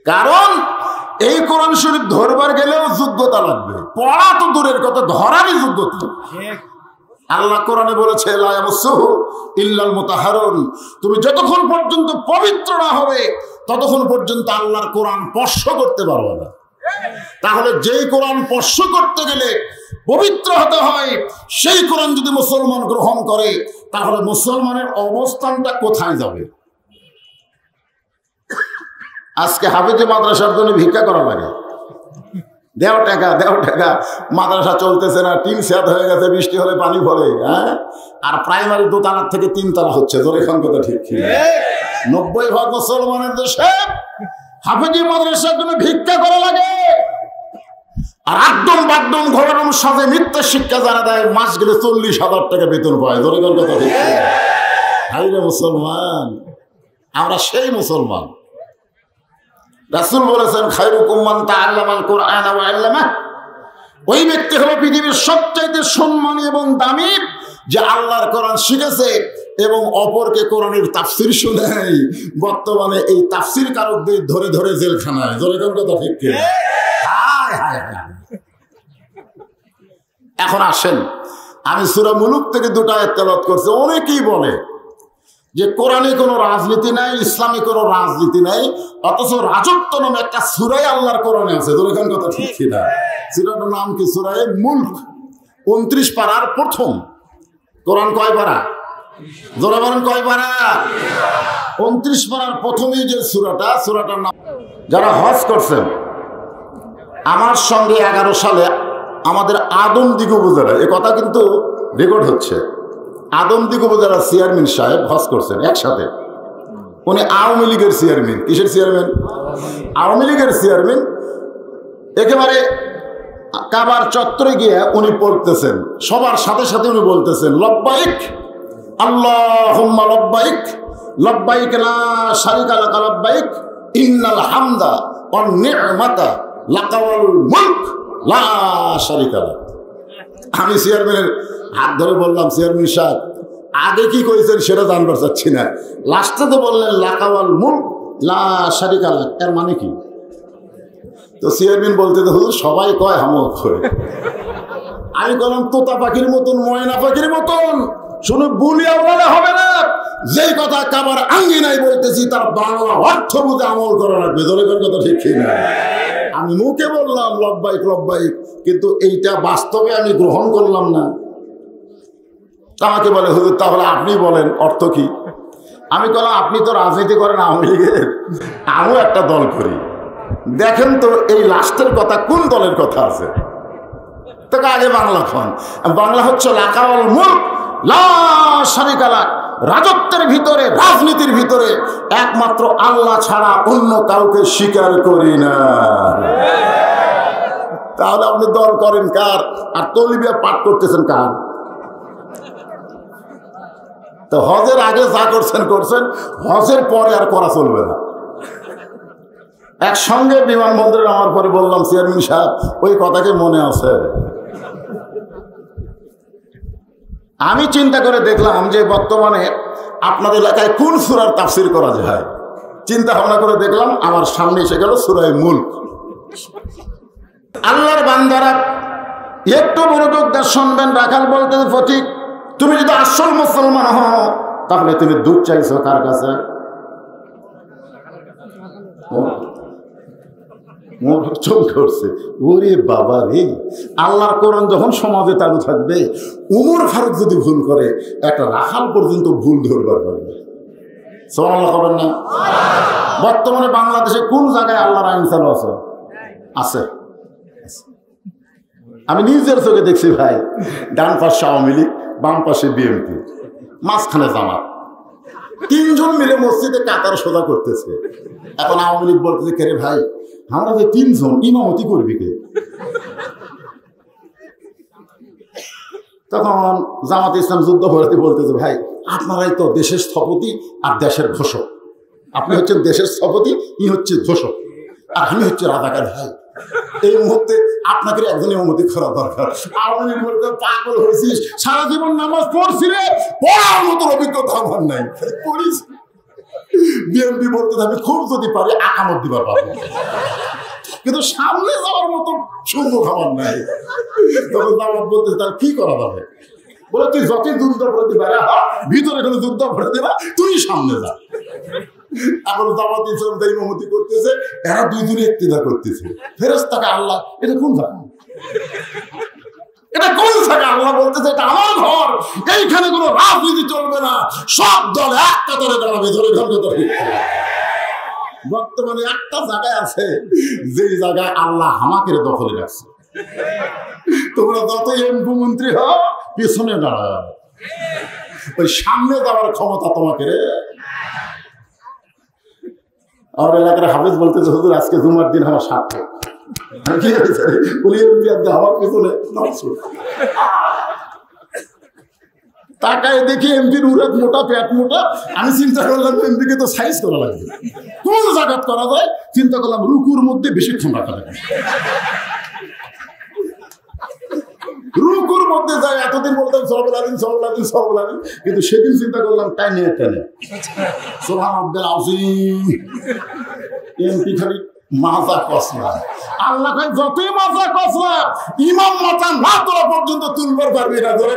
কারণ এই কোরআন শরীফ ধরবার গেলেও যোগ্যতা লাগবে, পড়া তো দূরের কথা, ধরারই যোগ্যতা। আল্লাহ কোরআনে বলেছে, লা ইয়ামাসসুহু ইল্লাল মুতাহহারুন। তুমি যতক্ষণ পর্যন্ত পবিত্র না হবে ততক্ষণ পর্যন্ত আল্লাহর কোরআন স্পর্শ করতে পারবে না। তাহলে যেই কোরআন স্পর্শ করতে গেলে পবিত্র হতে হয়, সেই কোরআন যদি মুসলমান গ্রহণ করে, তাহলে মুসলমানের অবস্থানটা কোথায় যাবে? আজকে হাফেজি মাদ্রাসার জন্য ভিক্ষা করা লাগে, দেও টাকা দেও টাকা। মাদ্রাসা চলতেছে না, টিন সেট হয়ে গেছে, বৃষ্টি হলে পানি পড়ে। হ্যাঁ, আর প্রাইমারি 2 তলার থেকে 3 তলা হচ্ছে। ধরে এখন কথা ঠিক কি? 90% মুসলমানের দেশে হাফেজি মাদ্রাসার জন্য ভিক্ষা করা লাগে। আর আড্ডম বাড্ডম ঘোরানোর সাথে মিথ্যা শিক্ষা যারা দেয়, মাস গেলে 40,000 টাকা বেতন পায়। ধরে এখন কথা ঠিক কি? হাই রে মুসলমান, আমরা সেই মুসলমান। রাসূল বলেছেন, খায়রুকুম মান তাআল্লামাল কুরআন ওয়া আল্লামা। ওই ব্যক্তি হলো পৃথিবীর সবচাইতে সম্মানী এবং দামি যে আল্লাহর কোরআন শিখেছে এবং অপরকে কোরআনের তাফসীর শোনায়। বর্তমানে এই তাফসীর কারকদের ধরে ধরে জেলখানায়। জোরে কোন কথা ঠিক কি? হায় হায় হায়। এখন আসেন, আমি সূরা মুলুক থেকে 2টা আয়াত তেলাওয়াত করছি। অনেকেই বলে যে কোরআনে কোনো রাজনীতি নাই, ইসলামে কোনো রাজনীতি নাই, অথচ রাজত্ব নামে একটা সূরাই আল্লাহর কোরআনে আছে। দুরকম কথা ঠিক কিনা? সূরাটার নাম কি? সূরা মুলক, 29 পারার প্রথম। কোরআন কয় পারা? জোরে বলেন কয় পারা? 29 পারার প্রথমেই যে সূরাটার নাম। যারা হজ করছেন আমার সঙ্গে 11 সালে আমাদের আদমদীঘ উপজেলা, এ কথা কিন্তু রেকর্ড হচ্ছে, আদমদীঘ উপজেলার চেয়ারম্যান সাহেব হজ করছেন একসাথে। উনি আওয়ামী লীগের চেয়ারম্যান। কিসের চেয়ারম্যান? আওয়ামী লীগের চেয়ারম্যান। একেবারে কাবার চত্বরে গিয়ে উনি পড়তেছেন, সবার সাথে সাথে উনি বলতেছেন লব্বাইক আল্লাহুম্মা লব্বাইক লব্বাইক লা শারীকা লাকা লব্বাইক ইন্নাল হামদা ওয়ান নি'মাতা লাকা ওয়াল মুলক লা শারীকা লাক। আমি চেয়ারম্যানের হাত ধরে বললাম, চেয়ারম্যান সাহেব আগে কি করেছেন সেটা জানবার চাচ্ছি না, লাস্টে তো বললেন লাকা ওয়াল মুলক লা শারীকা লাক, এর মানে কি? তো চেয়ারম্যান বলতে হুজুর সবাই কয় হামক করে। আমি বললাম তোতা পাখির মতন, ময়না পাখির মতন শুনে বুলিয়া বলে হবে না। যেই কথা কাবার আঙ্গিনায় বলতেছি তার বাংলা অর্থ বুঝে আমল করা লাগবে। দলের কথা ঠিক না? আমি মুখে বললাম লব্বাইক লব্বাইক, কিন্তু এইটা বাস্তবে আমি গ্রহণ করলাম না। আমাকে বলে হুজুর তাহলে আপনি বলেন অর্থ কি? আমি বললাম আপনি তো রাজনীতি করেন আওয়ামী লীগের, আমিও একটা দল করি, দেখেন তো এই লাস্টের কথা কোন দলের কথা আছে। তোকে আগে বাংলা খান। বাংলা হচ্ছে লাকা ওয়াল মুলক লা শারীকা লাক। রাজত্বের ভিতরে, রাজনীতির ভিতরে একমাত্র আল্লাহ ছাড়া অন্য কাউকে স্বীকার করি না। তাহলে আপনি দল করেন কার আর তলিবিয়া পাঠ করতেছেন কার? তো হজের আগে যা করছেন, হজের পরে আর করা চলবে না। একসঙ্গে বিমানবন্দরে নামার পরে বললাম চেয়ারম্যান সাহেব ওই কথাকে মনে আছে? আমি চিন্তা করে দেখলাম যে বর্তমানে আপনাদের এলাকায় কোন সূরার তাফসীর করা যায়। চিন্তা ভাবনা করে দেখলাম আমার সামনে এসে গেল সূরা মুলক। আল্লাহর বান্দারা একটু মনোযোগ দিয়ে শুনবেন। রাখাল বলতে ফটিক, তুমি যদি আসল মুসলমান হও তাহলে তুমি দুধ চাইছো কার কাছে? করছে ওরে বাবা রে, আল্লাহর কোরআন যখন সমাজে চালু থাকবে, উমর ফারুক যদি ভুল করে একটা রাখাল পর্যন্ত ভুল ধরবার পারবে। সুবহানাল্লাহ বলেন না? বর্তমানে বাংলাদেশে কোন জায়গায় আল্লাহর আইন চালু আছে? আমি নিজের চোখে দেখছি ভাই, ডান পাশে আওয়ামী লীগ, বাম পাশে বিএনপি, মাঝখানে জামাত, 3 জন মিলে মসজিদে কাতার সোজা করতেছে। এখন আওয়ামী লীগ বলতেছে কে রে ভাই, আমরা যে 3 জন ইমামতি করবি কে? তখন জামাত ইসলাম যুদ্ধপরাধী বলতেছে ভাই আপনারাই তো দেশের স্থপতি আর দেশের ঘোষক, আপনি হচ্ছেন দেশের স্থপতি, ই হচ্ছে ঘোষক, আর আমি হচ্ছে রাজাকার। ভাই এই মুহূর্তে আপনাকে একজন ইমামতি করা দরকার। আওয়ামী লীগ বলতে পাগল হয়েছিস, সারা জীবন নামাজ পড়ছিলে, পড়ার মতো অভিজ্ঞতা আমার নাই, পড়িস। বিএনপি বলতে আমি খুব যদি পারি আকামত দিবার পাবো, কিন্তু সামনে যাওয়ার মতো সুন্দর খাবার নাই। তখন দাওয়াত বলতে তার কি করা যাবে? বলে তুই যতই যুদ্ধ করে দিবা, ভিতরে কোনো যুদ্ধ করে দিবা, তুই সামনে যা। এখন দাওয়াত ইসলাম ইমামতি করতেছে, এরা 2 জনে ইক্তিদা করতেছে। ফেরেশতাকে আল্লাহ, এটা কোন জায়গা? এটা কোন জায়গা? আল্লাহ বলতেছে এটা আমার ঘর, এইখানে কোনো রাজনীতি চলবে না, সব দল এক কাতারে দাঁড়াবে। ধরে বর্তমানে একটা জায়গায় আছে যে জায়গায় আল্লাহ আমাকে দখলে রাখছে। তোমরা যত এমপি মন্ত্রী হও পিছনে দাঁড়াও, ওই সামনে যাওয়ার ক্ষমতা তোমাকে। আমার এলাকার হাফেজ বলতেছে হুজুর আজকে জুমার দিন আমার সাথে কি হয়েছে? বলি আমার পিছনে তাকায় দেখি এমপির উড়াত মোটা, পেট মোটা। আমি চিন্তা করলাম এমপিকে তো সাইজ করা লাগবে, কোন জায়গা করা যায়? চিন্তা করলাম রুকুর মধ্যে বেশিক্ষণ রাখা লাগবে, রুকুর মধ্যে যায়। এতদিন বলতাম সরবলাদিন সরবলাদিন সরবলাদিন, কিন্তু সেদিন চিন্তা করলাম টাইনে সুবহানাল্লাহ আযীম। এমপি খালি মাজা কসলা। আল্লাহ কয় যতই মাজা কসলা, ইমাম মাথা না তোলা পর্যন্ত তুলবার পারবি না। ধরে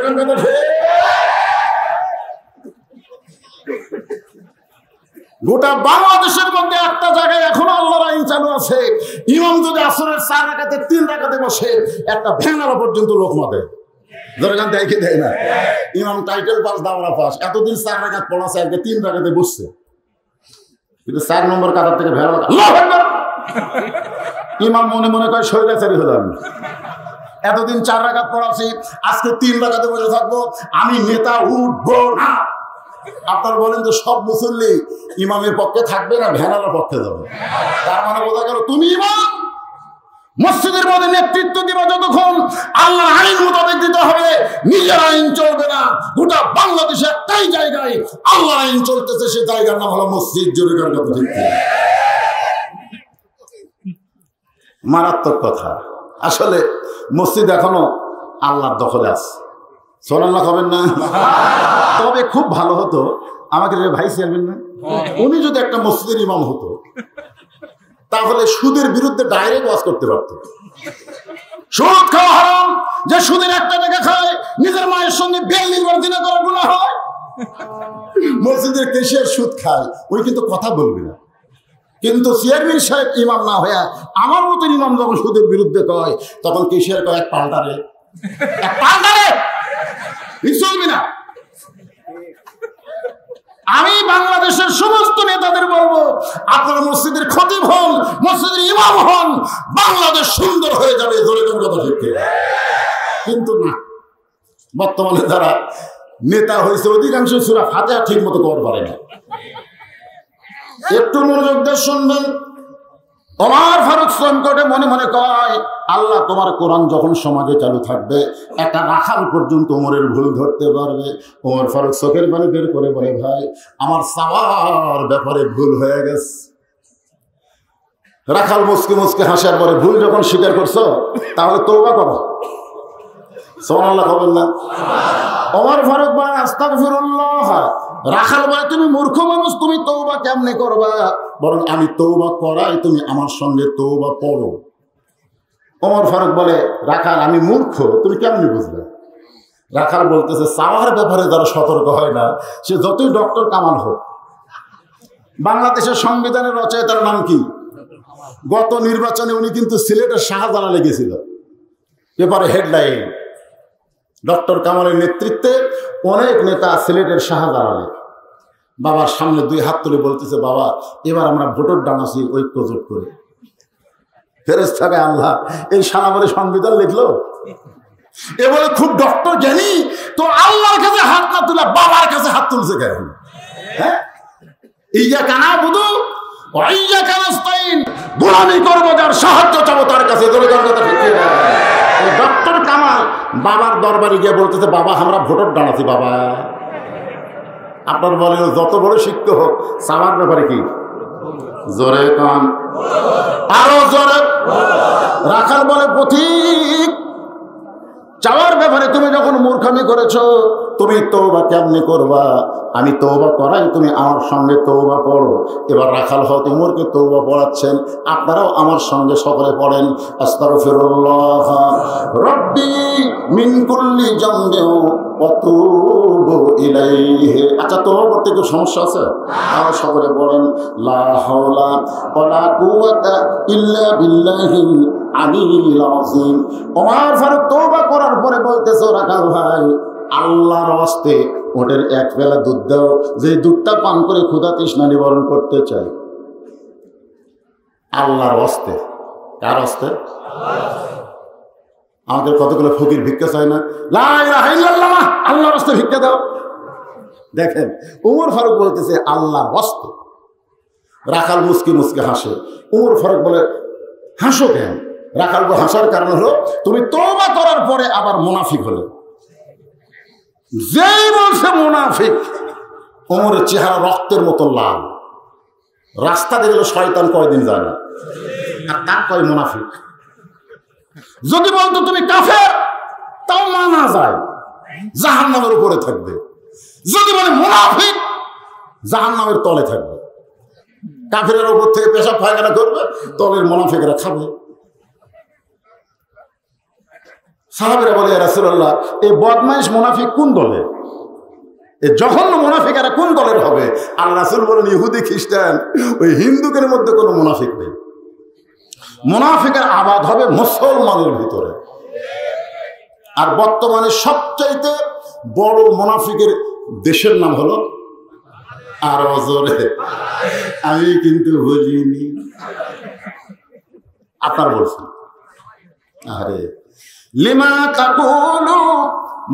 গোটা বাংলাদেশের মধ্যে একটা জায়গায় এখনো আল্লাহর আইন চালু আছে, ইমাম যদি আসরের 4 রাকাতে 3 রাকাতে বসে, একটা ভেঙানো পর্যন্ত লোক মাদে। ধরেন দেখে দেয় না, ইমাম টাইটেল পাস, দাওরা পাস, এতদিন 4 রাকাত পড়াছে, আজকে 3 রাকাতে বসছে, কিন্তু 4 নম্বর কাতার থেকে ভেড়া ইমাম মনে মনে করে স্বৈরাচারী হলাম, এতদিন 4 রাকাত পড়াছি, আজকে 3 রাকাতে বসে থাকবো, আমি নেতা উঠবো না। আপনার বলেন তো সব মুসল্লি ইমামের পক্ষে থাকবে না ভেড়ার পক্ষে যাবে? তার মানে বোঝা গেল তুমি ইমাম, মসজিদের মধ্যে নেতৃত্ব দিবা যতক্ষণ আল্লাহর আইন মোতাবেক দিতে হবে, নিজের আইন চলবে না। গোটা বাংলাদেশে একটাই জায়গায় আল্লাহর আইন চলতেছে, সে জায়গার নাম হলো মসজিদ। জোরে করে কথা ঠিক, মারাত্মক কথা। আসলে মসজিদ এখনো আল্লাহর দখলে আছে, সোনাল্লাহ হবেন না? তবে খুব ভালো হতো আমাকে ভাই চেয়ারম্যান না, উনি যদি একটা মসজিদের ইমাম হতো, তাহলে সুদের বিরুদ্ধে ডাইরেক্ট ওয়াজ করতে পারত। সুদ খাওয়া হারাম, যে সুদের একটা টাকা খায়, নিজের মায়ের সঙ্গে 42 বার দিনে করার গুনাহ হয়। মসজিদের কেশিয়ার সুদ খায়, ওই কিন্তু কথা বলবে না, কিন্তু চেয়ারম্যান সাহেব ইমাম না হয়ে আমার মতন ইমাম যখন সুদের বিরুদ্ধে কয়, তখন কেশিয়ার কয় এক পাল্টারে, এক পাল্টারে, চলবে না। আমি বাংলাদেশের সমস্ত নেতাদের বলবো, আপনারা মসজিদের খতিব হন, মসজিদের ইমাম হন, বাংলাদেশ সুন্দর হয়ে যাবে। ধরে কথা ঠিক, কিন্তু না, বর্তমানে যারা নেতা হয়েছে অধিকাংশ সূরা ফাতিহা ঠিক মতো করতে পারে না। একটু মনোযোগ দিয়ে শুনবেন। ওমর ফারুক সংকটে মনে মনে কয়, আল্লাহ তোমার কোরআন যখন সমাজে চালু থাকবে, একটা রাখাল পর্যন্ত ওমরের ভুল ধরতে পারবে। ওমর ফারুক চোখের পানি বের করে বলে, ভাই আমার চাওয়ার ব্যাপারে ভুল হয়ে গেছে। রাখাল মুসকে মুসকে হাসার পরে, ভুল যখন স্বীকার করছো তাহলে তওবা করো। সুবহানাল্লাহ হবেন না? ওমর ফারুক বলে, আস্তাগফিরুল্লাহ। রাখাল বলে, তুমি মূর্খ মানুষ, তুমি তওবা কেমনে করবা? বরং আমি তওবা করাই, তুমি আমার সঙ্গে তওবা পড়ো। ওমর ফারুক বলে, রাখাল আমি মূর্খ, তুমি কেমনে বুঝবে? রাখাল বলতেছে, চাওয়ার ব্যাপারে যারা সতর্ক হয় না, সে যতই ডক্টর কামাল হোক। বাংলাদেশের সংবিধানের রচয়িতার নাম কি? গত নির্বাচনে উনি কিন্তু সিলেটের শাহজালালে গেছিল, পেপারে হেডলাইন, ডক্টর কামালের নেতৃত্বে অনেক নেতা সিলেটের শাহজালালে বাবার সামনে 2 হাত তুলে বলতেছে, বাবা এবার আমরা ভোটের ডানাছি ঐক্য জোট করে। ফেরেশতাকে আল্লাহ এই সানাবলে সংবিধান লিখলো, এ বলে খুব ডক্টর জ্ঞানী, তো আল্লাহর কাছে হাত না তুলে বাবার কাছে হাত তুলছে কেন? হ্যাঁ, ইয়াকা নাবুদু ওয়া ইয়াকা নাস্তাইন, গোলামি করবো যার সাহায্য চাবো তার কাছে। ডক্টর কামাল বাবার দরবারে গিয়ে বলতেছে, বাবা আমরা ভোটার ডানাছি। বাবা আপনার বলে যত বড় শিক্ষক হোক, চাওয়ার ব্যাপারে কি? জোরে কান, আরো জোরে। রাখাল বলে, পথিক চাওয়ার ব্যাপারে তুমি যখন মূর্খামি করেছো, তুমি তওবা কেমনে করবা? আমি তওবা করাই, তুমি আমার সঙ্গে তওবা পড়ো। এবার রাখাল হয়ত উমরকে তওবা পড়াচ্ছেন, আপনারাও আমার সঙ্গে সকলে পড়েন, আস্তাগফিরুল্লাহ রাব্বি মিন কুল্লি জামবিন ওয়া তুবু ইলাইহি। আচ্ছা, তওবা করতে কি সমস্যা আছে? আর সকলে পড়েন, লা হাওলা ওয়ালা কুওয়াতা ইল্লা বিল্লাহিল আলিয়্যিল আযীম। ওমর ফারুক তওবা করার পরে বলতেছে, রাখাল ভাই আল্লাহর ওয়াস্তে ওটের 1 বেলা দুধ দাও, যে দুধটা পান করে ক্ষুধা তৃষ্ণা নিবারণ করতে চাই। আল্লাহর ওয়াস্তে। কার ওয়াস্তে? আমাদের কতগুলো ফকির ভিক্ষা চায় না, লা ইলাহা ইল্লাল্লাহ, আল্লাহর ওয়াস্তে ভিক্ষা দাও। দেখেন ওমর ফারুক বলতেছে আল্লাহর ওয়াস্তে। রাখাল মুস্কি মুস্কি হাসে। ওমর ফারুক বলে, হাসো কেন? রাখাল হাসার কারণ হলো, তুমি তওবা করার পরে আবার মুনাফিক হলে। যেই বলছে মুনাফিক, ওমরের চেহারা রক্তের মতো লাল। রাস্তা দেখলে শয়তান কয়দিন যায় না, আর তার কয় মুনাফিক। যদি বলতো তুমি কাফের, তাও মানা যায়, জাহান্নামের উপরে থাকবে। যদি বলে মুনাফিক, জাহান্নামের তলে থাকবে। কাফেরের উপর থেকে পেশাব পায়খানা করবে, তলের মুনাফিকরা খাবে। সাহাবীরা বলে, ইয়া রাসূলুল্লাহ, এই বদমাইশ মুনাফিক কোন দলে, এই জঘন্য মুনাফিকেরা কোন দলের হবে? আল্লাহ রাসূল বলেন, ইহুদি খ্রিস্টান ওই হিন্দুদের মধ্যে কোনো মুনাফিক নেই। মুনাফিকের আবাদ হবে মুসলমানের ভিতরে। আর বর্তমানে সবচাইতে বড় মুনাফিকের দেশের নাম হলো, আর জোরে, আমি কিন্তু বুঝিনি, আপনার বলছেন। আরে লিমা তাকুলু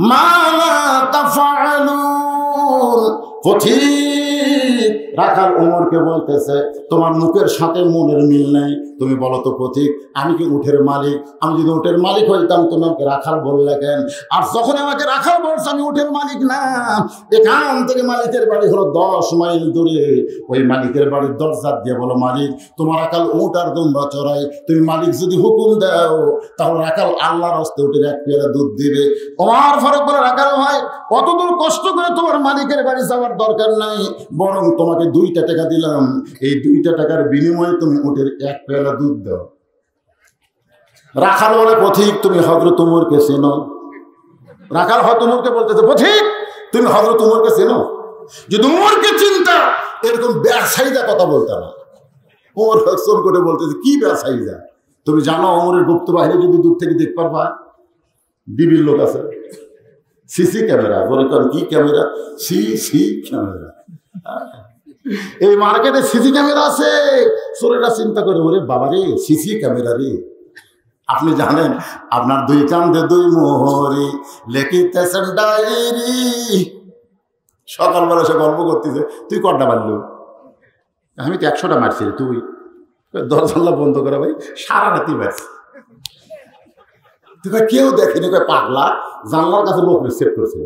মা লা তাফআলুন, পথিক রাখাল ওমরকে বলতেছে, তোমার মুখের সাথে মনের মিল নাই, তুমি বলো তো পথিক, আমি কি উটের মালিক? আমি যদি উটের মালিক হইতাম তুমি আমাকে রাখাল বললে কেন? আর যখন আমাকে রাখাল বলছো আমি উটের মালিক না, এখান থেকে মালিকের বাড়ি হলো 10 মাইল দূরে, ওই মালিকের বাড়ির দরজা দিয়ে বলো, মালিক তোমার রাখাল উট আর দুম্বা চড়াই, তুমি মালিক যদি হুকুম দাও তাহলে রাখাল আল্লাহর হস্তে উটের 1 পেয়ালা দুধ দিবে। ওমর ফারুক বলে, রাখাল ভাই কতদূর কষ্ট করে তোমার মালিকের বাড়ি যাওয়ার দরকার নাই, বরং তোমাকে 2টা টাকা দিলাম, এই 2টা টাকার বিনিময়ে তুমি উটের 1 পেয়ালা দুধ দাও। রাখাল বলে, পথিক তুমি হযরত উমরকে চেনো? রাখাল হযরত উমরকে বলতেছে, পথিক তুমি হযরত উমরকে চেনো? যদি উমরকে চিন্তা এরকম ব্যবসায়ীরা কথা বলতে না। উমর হকসম করে বলতেছে, কি ব্যবসায়ীরা? তুমি জানো উমরের গুপ্ত বাহিনী যদি দূর থেকে দেখতে পারবা, বিবির লোক আছে, সিসি ক্যামেরা, বলে কারণ কি ক্যামেরা? CC camera. এই মার্কেটে সিসি ক্যামেরা আছে, চোরেরা চিন্তা করে, ওরে বাবারে সিসি ক্যামেরা রে। আপনি জানেন আপনার 2 কান্দে 2 মোহরি লেখিতেছেন ডায়েরি। সকালবেলা সে গল্প করতেছে, তুই কটা মারলো? আমি তো 100টা মারছি, তুই? দরজা বন্ধ করে ভাই, সারা রাতি মারছি। তুই কেউ দেখেনি, পাগলা, জানলার কাছে লোক সেভ করছিল,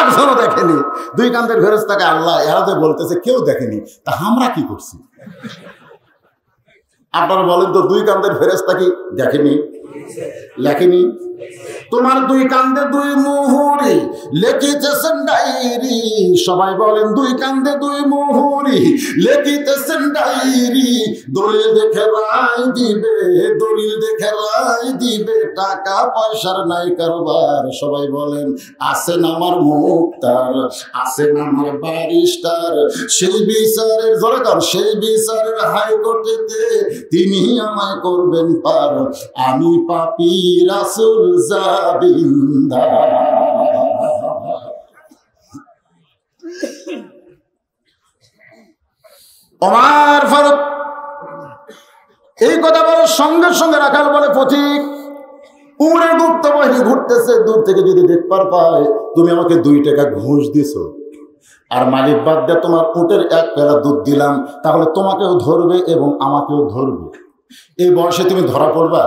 একজনও দেখেনি। 2 কান্দের ফেরেশতাকে আল্লাহ এরাতে বলতেছে কেউ দেখেনি, তা আমরা কি করছি? আপনারা বলেন তো, 2 কান্দের ফেরেশতা কি দেখেনি? লেখেনি? তোমার 2 কান্দে 2 মোহরি লেখিতেছেন ডায়েরি। সবাই বলেন 2 কান্দে 2 মোহরি লেখিতেছেন ডায়েরি। দলিল দেখে রায় দিবে, দলিল দেখে রায় দিবে, টাকা পয়সার নাই কারবার। সবাই বলেন, আছেন আমার মুক্তার, আছেন আমার ব্যারিস্টার, সেই বিচারের জোরকার, সেই বিচারের হাইকোর্টেতে তিনি আমায় করবেন পার, আমি পাপী রাসূল জাবিন্দা। ওমর ফারুক এই কথা বলার সঙ্গে সঙ্গে রাখাল বলে, পথিক উমরের গুপ্ত বাহিনী ঘুরতেছে, দূর থেকে যদি দেখবার পায় তুমি আমাকে 2 টাকা ঘুষ দিছো, আর মালিক বাদ দিয়ে তোমার উটের 1 পেয়ালা দুধ দিলাম, তাহলে তোমাকেও ধরবে এবং আমাকেও ধরবে। এই বয়সে তুমি ধরা পড়বা?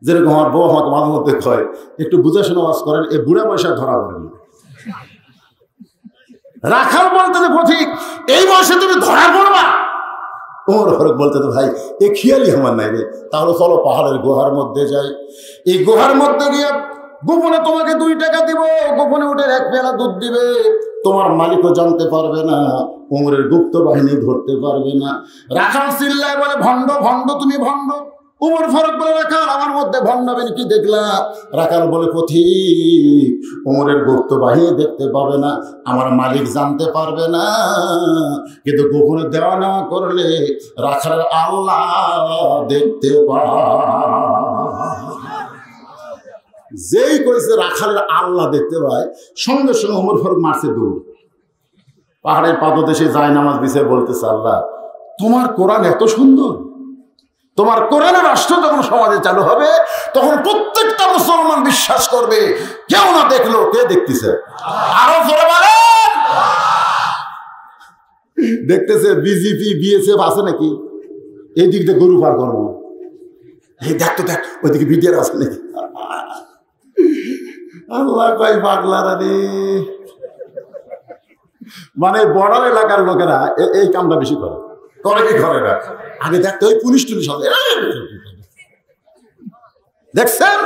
যেরকম আমার বউ আমাকে মাঝে মধ্যে কয়, একটু বুঝে শুনে ওয়াজ করেন, এই বুড়া বয়সে ধরা পড়েনি। রাখাল বলতে পথিক এই বয়সে তুমি ধরা পড়বা? ওমর ফারুক বলতে, ভাই এ খেয়ালই আমার নাই রে, তাহলে চলো পাহাড়ের গুহার মধ্যে যাই। এই গুহার মধ্যে গিয়ে গোপনে তোমাকে 2 টাকা দিব, গোপনে উটের 1 পেয়ালা দুধ দিবে, তোমার মালিকও জানতে পারবে না, উমরের গুপ্ত বাহিনী ধরতে পারবে না। রাখাল চিল্লায় বলে, ভণ্ড ভণ্ড তুমি ভণ্ড। উমর ফারুক বলে, রাখাল আমার মধ্যে ভণ্ডাবেন কি দেখলা? রাখাল বলে, পথিক উমরের গুপ্ত বাহিনী দেখতে পাবে না, আমার মালিক জানতে পারবে না, কিন্তু গোপনে দেওয়া নেওয়া করলে রাখাল আল্লাহ দেখতে পায়। যেই কইছে রাখালের আল্লাহ দেখতে পায়, সঙ্গে সঙ্গে ওমর ফারুক মারছে দৌড়। পাহাড়ের পাদদেশে যায় নামাজ দিছে, বলতেছে, আল্লাহ তোমার কোরআন এত সুন্দর, তোমার কোরআনের রাষ্ট্র যখন সমাজে চালু হবে তখন প্রত্যেকটা মুসলমান বিশ্বাস করবে, কেউ না দেখলো কে দেখতেছে। আরো জোরে বলেন। দেখতেছে বিজেপি বিএসএফ আছে নাকি, এই দিক দিয়ে গরু পার করবো, এই দেখ তো দেখ ওইদিকে বিডিআর আছে নাকি। আল্লাহ কয় পাগলারা রে, মানে বর্ডার এলাকার লোকেরা এই কামটা বেশি করে। করে কি করে না? আগে দেখতে ওই পুলিশ টুলিশ হবে, দেখছেন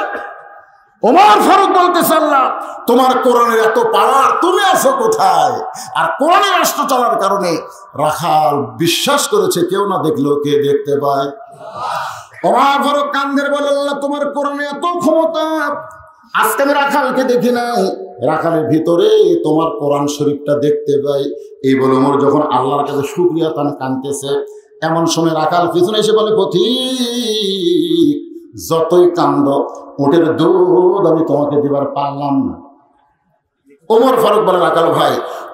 ওমর ফারুক বলতেছে, আল্লাহ তোমার কোরআনের এত পাওয়ার, তুমি আছো কোথায়? আর কোরআনের রাষ্ট্র চলার কারণে রাখাল বিশ্বাস করেছে কেউ না দেখলেও কে দেখতে পায়। ওমর ফারুক কান্দের বলে, আল্লাহ তোমার কোরআনে এত ক্ষমতা, আজকে আমি রাখালকে দেখি নাই, রাখালের ভিতরে তোমার কোরআন শরীফটা দেখতে পাই। এই বলে ওমর যখন আল্লাহর কাছে শুকরিয়া তান কাঁদতেছে, এমন সময় রাখাল পিছনে এসে বলে, পথিক যতই কান্দ, উটের দুধ আমি তোমাকে দিবার পারলাম না। ওমর ফারুক বলে, রাখাল ভাই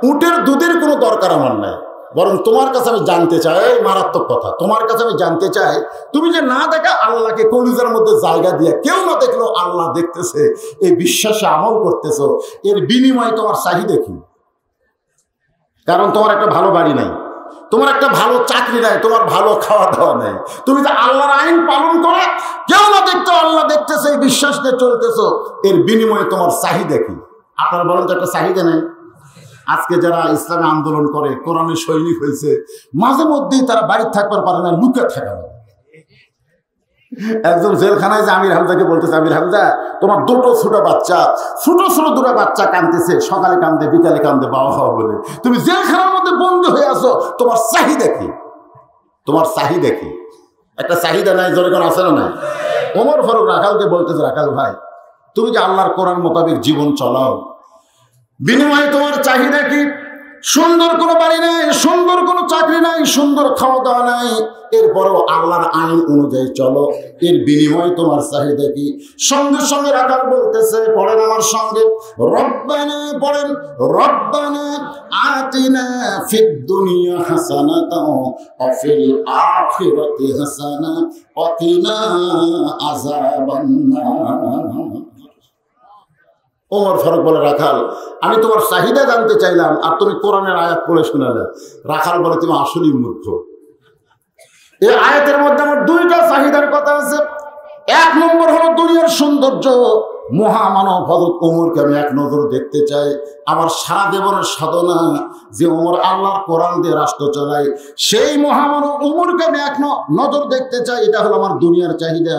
উটের দুধের কোনো দরকার আমার নাই, বরং তোমার কাছে আমি জানতে চাই, মারাত্মক কথা, তোমার কাছে আমি জানতে চাই, তুমি যে না দেখা আল্লাহকে কলিজার মধ্যে জায়গা দিয়ে কেউ না দেখলেও আল্লাহ দেখতেছে, এই বিশ্বাসে আমল করতেছো, এর বিনিময়ে তোমার চাহিদা কি? কারণ তোমার একটা ভালো বাড়ি নাই, তোমার একটা ভালো চাকরি নাই, তোমার ভালো খাওয়া দাওয়া নেই, তুমি যে আল্লাহর আইন পালন করে কেউ না দেখতে আল্লাহ দেখতেছে, এই বিশ্বাস নিয়ে চলতেছো, এর বিনিময়ে তোমার চাহিদা কি? আপনারা বলেন তো একটা চাহিদা নেই? আজকে যারা ইসলামী আন্দোলন করে, কোরআনের সৈনিক হয়েছে, মাঝে মধ্যেই তারা বাড়িতে থাকবার পারে না, লুকে থাকে না। একজন জেলখানায় যে আমির হামজাকে বলতেছে, আমির হামজা তোমার দুটো ছোট দুটো বাচ্চা কাঁদতেছে, সকালে কান্দে বিকালে কান্দে বাবা বাবা বলে, তুমি জেলখানার মধ্যে বন্ধ হয়ে আসো, তোমার চাহিদা কি? তোমার চাহিদা কি? একটা চাহিদা নাই, যখন আছে না নাই? ওমর ফারুক রাখালকে বলতেছে, রাখাল ভাই তুমি যে আল্লাহর কোরআন মোতাবেক জীবন চলাও, বিনিময়ে তোমার চাহিদা কি? সুন্দর কোনো বাড়ি নাই, সুন্দর কোনো চাকরি নাই, সুন্দর খাওয়া দাওয়া নাই, এরপরও আল্লাহর আইন অনুযায়ী চলো, এর বিনিময়ে তোমার চাহিদা কি? সঙ্গে সঙ্গে রাখাল বলতেছে, পড়েন আমার সঙ্গে, রব্বানা, পড়েন, রব্বানা আতিনা ফিদ দুনিয়া হাসানাতাও ওয়া ফিল আখিরাতি হাসানা ওয়া কিনা আযাবান্নার। ওমর ফারুক বলে, রাখাল আমি তোমার চাহিদা জানতে চাইলাম আর তুমি কোরআনের আয়াত পড়ে শোনালে। রাখাল বলে, তুমি আসলেই মূর্খ। এই আয়াতের মধ্যে আমার দুইটা চাহিদার কথা আছে। এক নম্বর হলো দুনিয়ার সৌন্দর্য, মহামানব হযরত ওমরকে আমি এক নজর দেখতে চাই। আমার সারা জীবনের সাধনা যে ওমর আল্লাহর কোরআন দিয়ে রাষ্ট্র চালায়, সেই মহামানব ওমরকে আমি এক নজর দেখতে চাই, এটা হলো আমার দুনিয়ার চাহিদা।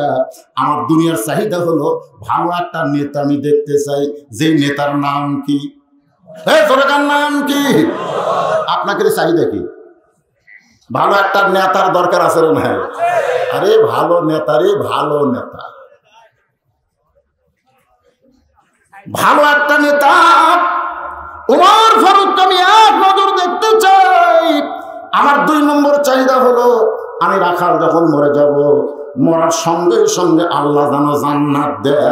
আমার দুনিয়ার চাহিদা হলো ভালো একটা নেতা আমি দেখতে চাই, যে নেতার নাম কি? সরকার নাম কি? আপনাকে চাহিদা কি? ভালো একটা নেতার দরকার আছে না? আরে ভালো নেতা রে, ভালো নেতা, ভালো একটা নেতা ওমর ফারুক আমি এক নজর দেখতে চাই। আমার দুই নম্বর চাহিদা হলো, আমি রাখাল যখন মরে যাব, মরার সঙ্গে সঙ্গে আল্লাহ যেন জান্নাত দেয়।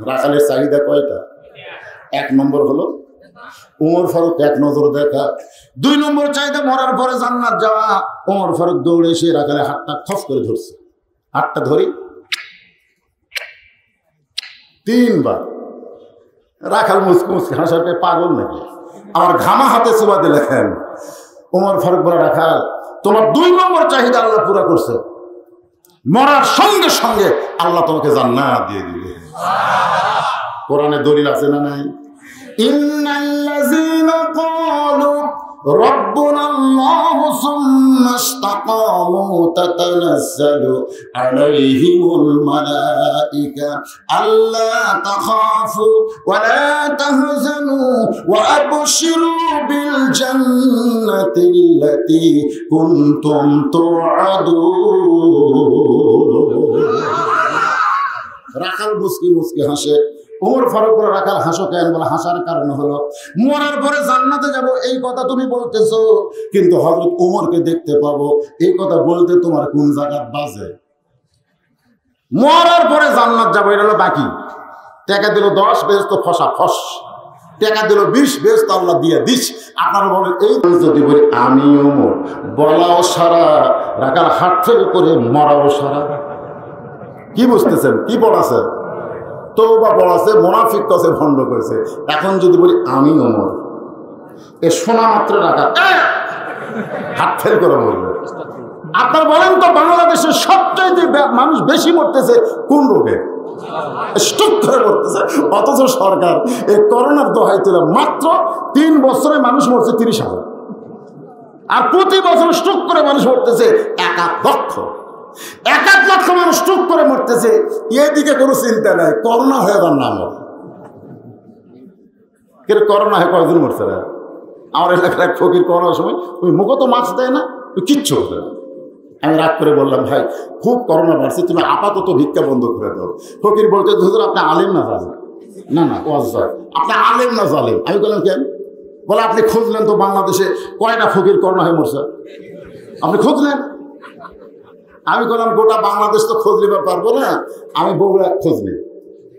রাখালের চাহিদা কয়টা? এক নম্বর হলো ওমর ফারুক এক নজর দেখা। দুই নম্বর চাহিদা মরার পরে জান্নাত যাওয়া। ওমর ফারুক দৌড়ে এসে রাখালের হাতটা খস করে ধরছে, হাতটা ধরি তিনবার। রাখাল মুসকে মুসকে হাসার পাগল নাকি? আমার ঘামা হাতে চুবা দিলেন। ওমর ফারুক বলে, রাখাল তোমার দুই নম্বর চাহিদা আল্লাহ পুরা করছে, মরার সঙ্গে সঙ্গে আল্লাহ তোমাকে জান্নাত দিয়ে দিবে। কোরআনে দলিল আছে না নাই? ইন্নাল্লাযীনা ক্বালু রব্বুনা আল্লাহু সুম্মা ইসতাকামু তাতানাজ্জালু আলাইহিমুল মালায়েকা আল্লা তাখাফু ওয়া লা তাহজানু ওয়া আবশিরু বিল জান্নাতিল্লাতী কুনতুম তুআদুন। রাখাল মুস্কি মুস্কি হাসে। ওমর ফারুক বলে, রাখাল হাসো কেন? বলে, হাসার কারণ হলো মরার পরে জান্নাতে যাব এই কথা তুমি বলতেছো, কিন্তু হযরত ওমরকে দেখতে পাবো এই কথা বলতে তোমার কোন জায়গায় বাজে? মরার পরে জান্নাত যাবো এটা হলো বাকি। টাকা দিল 10 বেশ তো ফসা ফস, টাকা দিল 20 বেশ তো আল্লাহ দিয়ে দিস। আপনারা বলেন এই যদি বলি আমি ওমর, বলাও সারা, রাখাল হাত ফেল করে মরাও সারা। কি বুঝতেছেন? কি পড়াছে? তওবা পড়াছে, মুনাফিক কাছে ভণ্ড করেছে। এখন যদি বলি আমি ওমর, এ শোনা মাত্র রাখা হাত ফেল করে বলবে। আপনার বলেন তো বাংলাদেশে সবচাইতে মানুষ বেশি মরতেছে কোন রোগে? স্ট্রোক করে মরতেছে। অথচ সরকার এই করোনার দোহাই তুলে মাত্র 3 বছরে মানুষ মরছে 30,000, আর প্রতি বছর স্ট্রোক করে মানুষ মরতেছে 1 লক্ষ। 1-1 লক্ষ মানুষ টুক করে মরতেছে, এদিকে কোনো চিন্তা নাই, করোনা হয়ে যার নাম কিন্তু করোনা হয়ে কয়েকদিন মরছে না। আমার এলাকার এক ফকির করোনার সময় ওই মুখে তো মাছ দেয় না, কিচ্ছু হতো না। আমি রাগ করে বললাম, ভাই খুব করোনা বাড়ছে, তুমি আপাতত ভিক্ষা বন্ধ করে দাও। ফকির বলতে হুজুর আপনি আলেম না জানেন? না না আপনি আলেম না জালেম? আমি বললাম কেন? বলে আপনি খুঁজলেন তো বাংলাদেশে কয়টা ফকির করোনা হয়ে মরছে, আপনি খুঁজলেন? আমি বললাম গোটা বাংলাদেশ তো খোঁজ নিবার পারবো না, আমি বগুড়া খোঁজ নিই।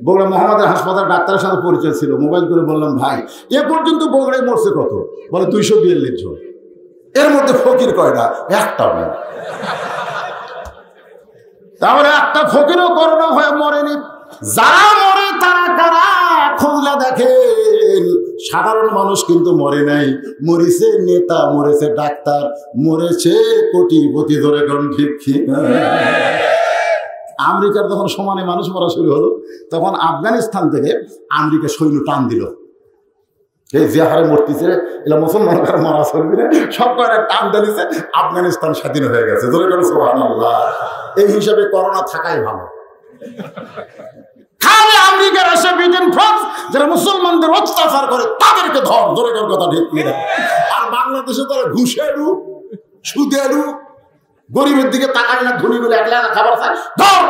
বগুড়া মোহাম্মদের হাসপাতাল ডাক্তারের সাথে পরিচয় ছিল, মোবাইল করে বললাম ভাই এ পর্যন্ত বগুড়ায় মরছে কত? বলে 242 জন। এর মধ্যে ফকির কয়টা? একটাও নেই। তারপরে একটা ফকিরও করোনা হয়ে মরেনি। যারা মরে তারা কারা খুঁজলে দেখেন সাধারণ মানুষ কিন্তু মরে নাই, মরেছে নেতা, মরেছে ডাক্তার, মরেছে কোটিপতি। ধরে কারণ ঠিক ঠিক আমেরিকার যখন সমানে মানুষ মরা শুরু হলো, তখন আফগানিস্তান থেকে আমেরিকা সৈন্য টান দিল। এই যে হারে মরতেছে এগুলো মুসলমান মারা চলবি না, সব করে টান দিয়েছে, আফগানিস্তান স্বাধীন হয়ে গেছে। ধরে কারণ সুবহানাল্লাহ। এই হিসাবে করোনা থাকাই ভালো। খালি আমেরিকার এসে ব্রিটেন ফ্রান্স যারা মুসলমানদের অত্যাচার করে তাদেরকে ধরে কথা ঠিক কিনা। আর বাংলাদেশে তারা ঘুষেরু সুদেরু, গরিবের দিকে তাকায় না, ধনী বলে 1 লাখ খাবার খায়, ধর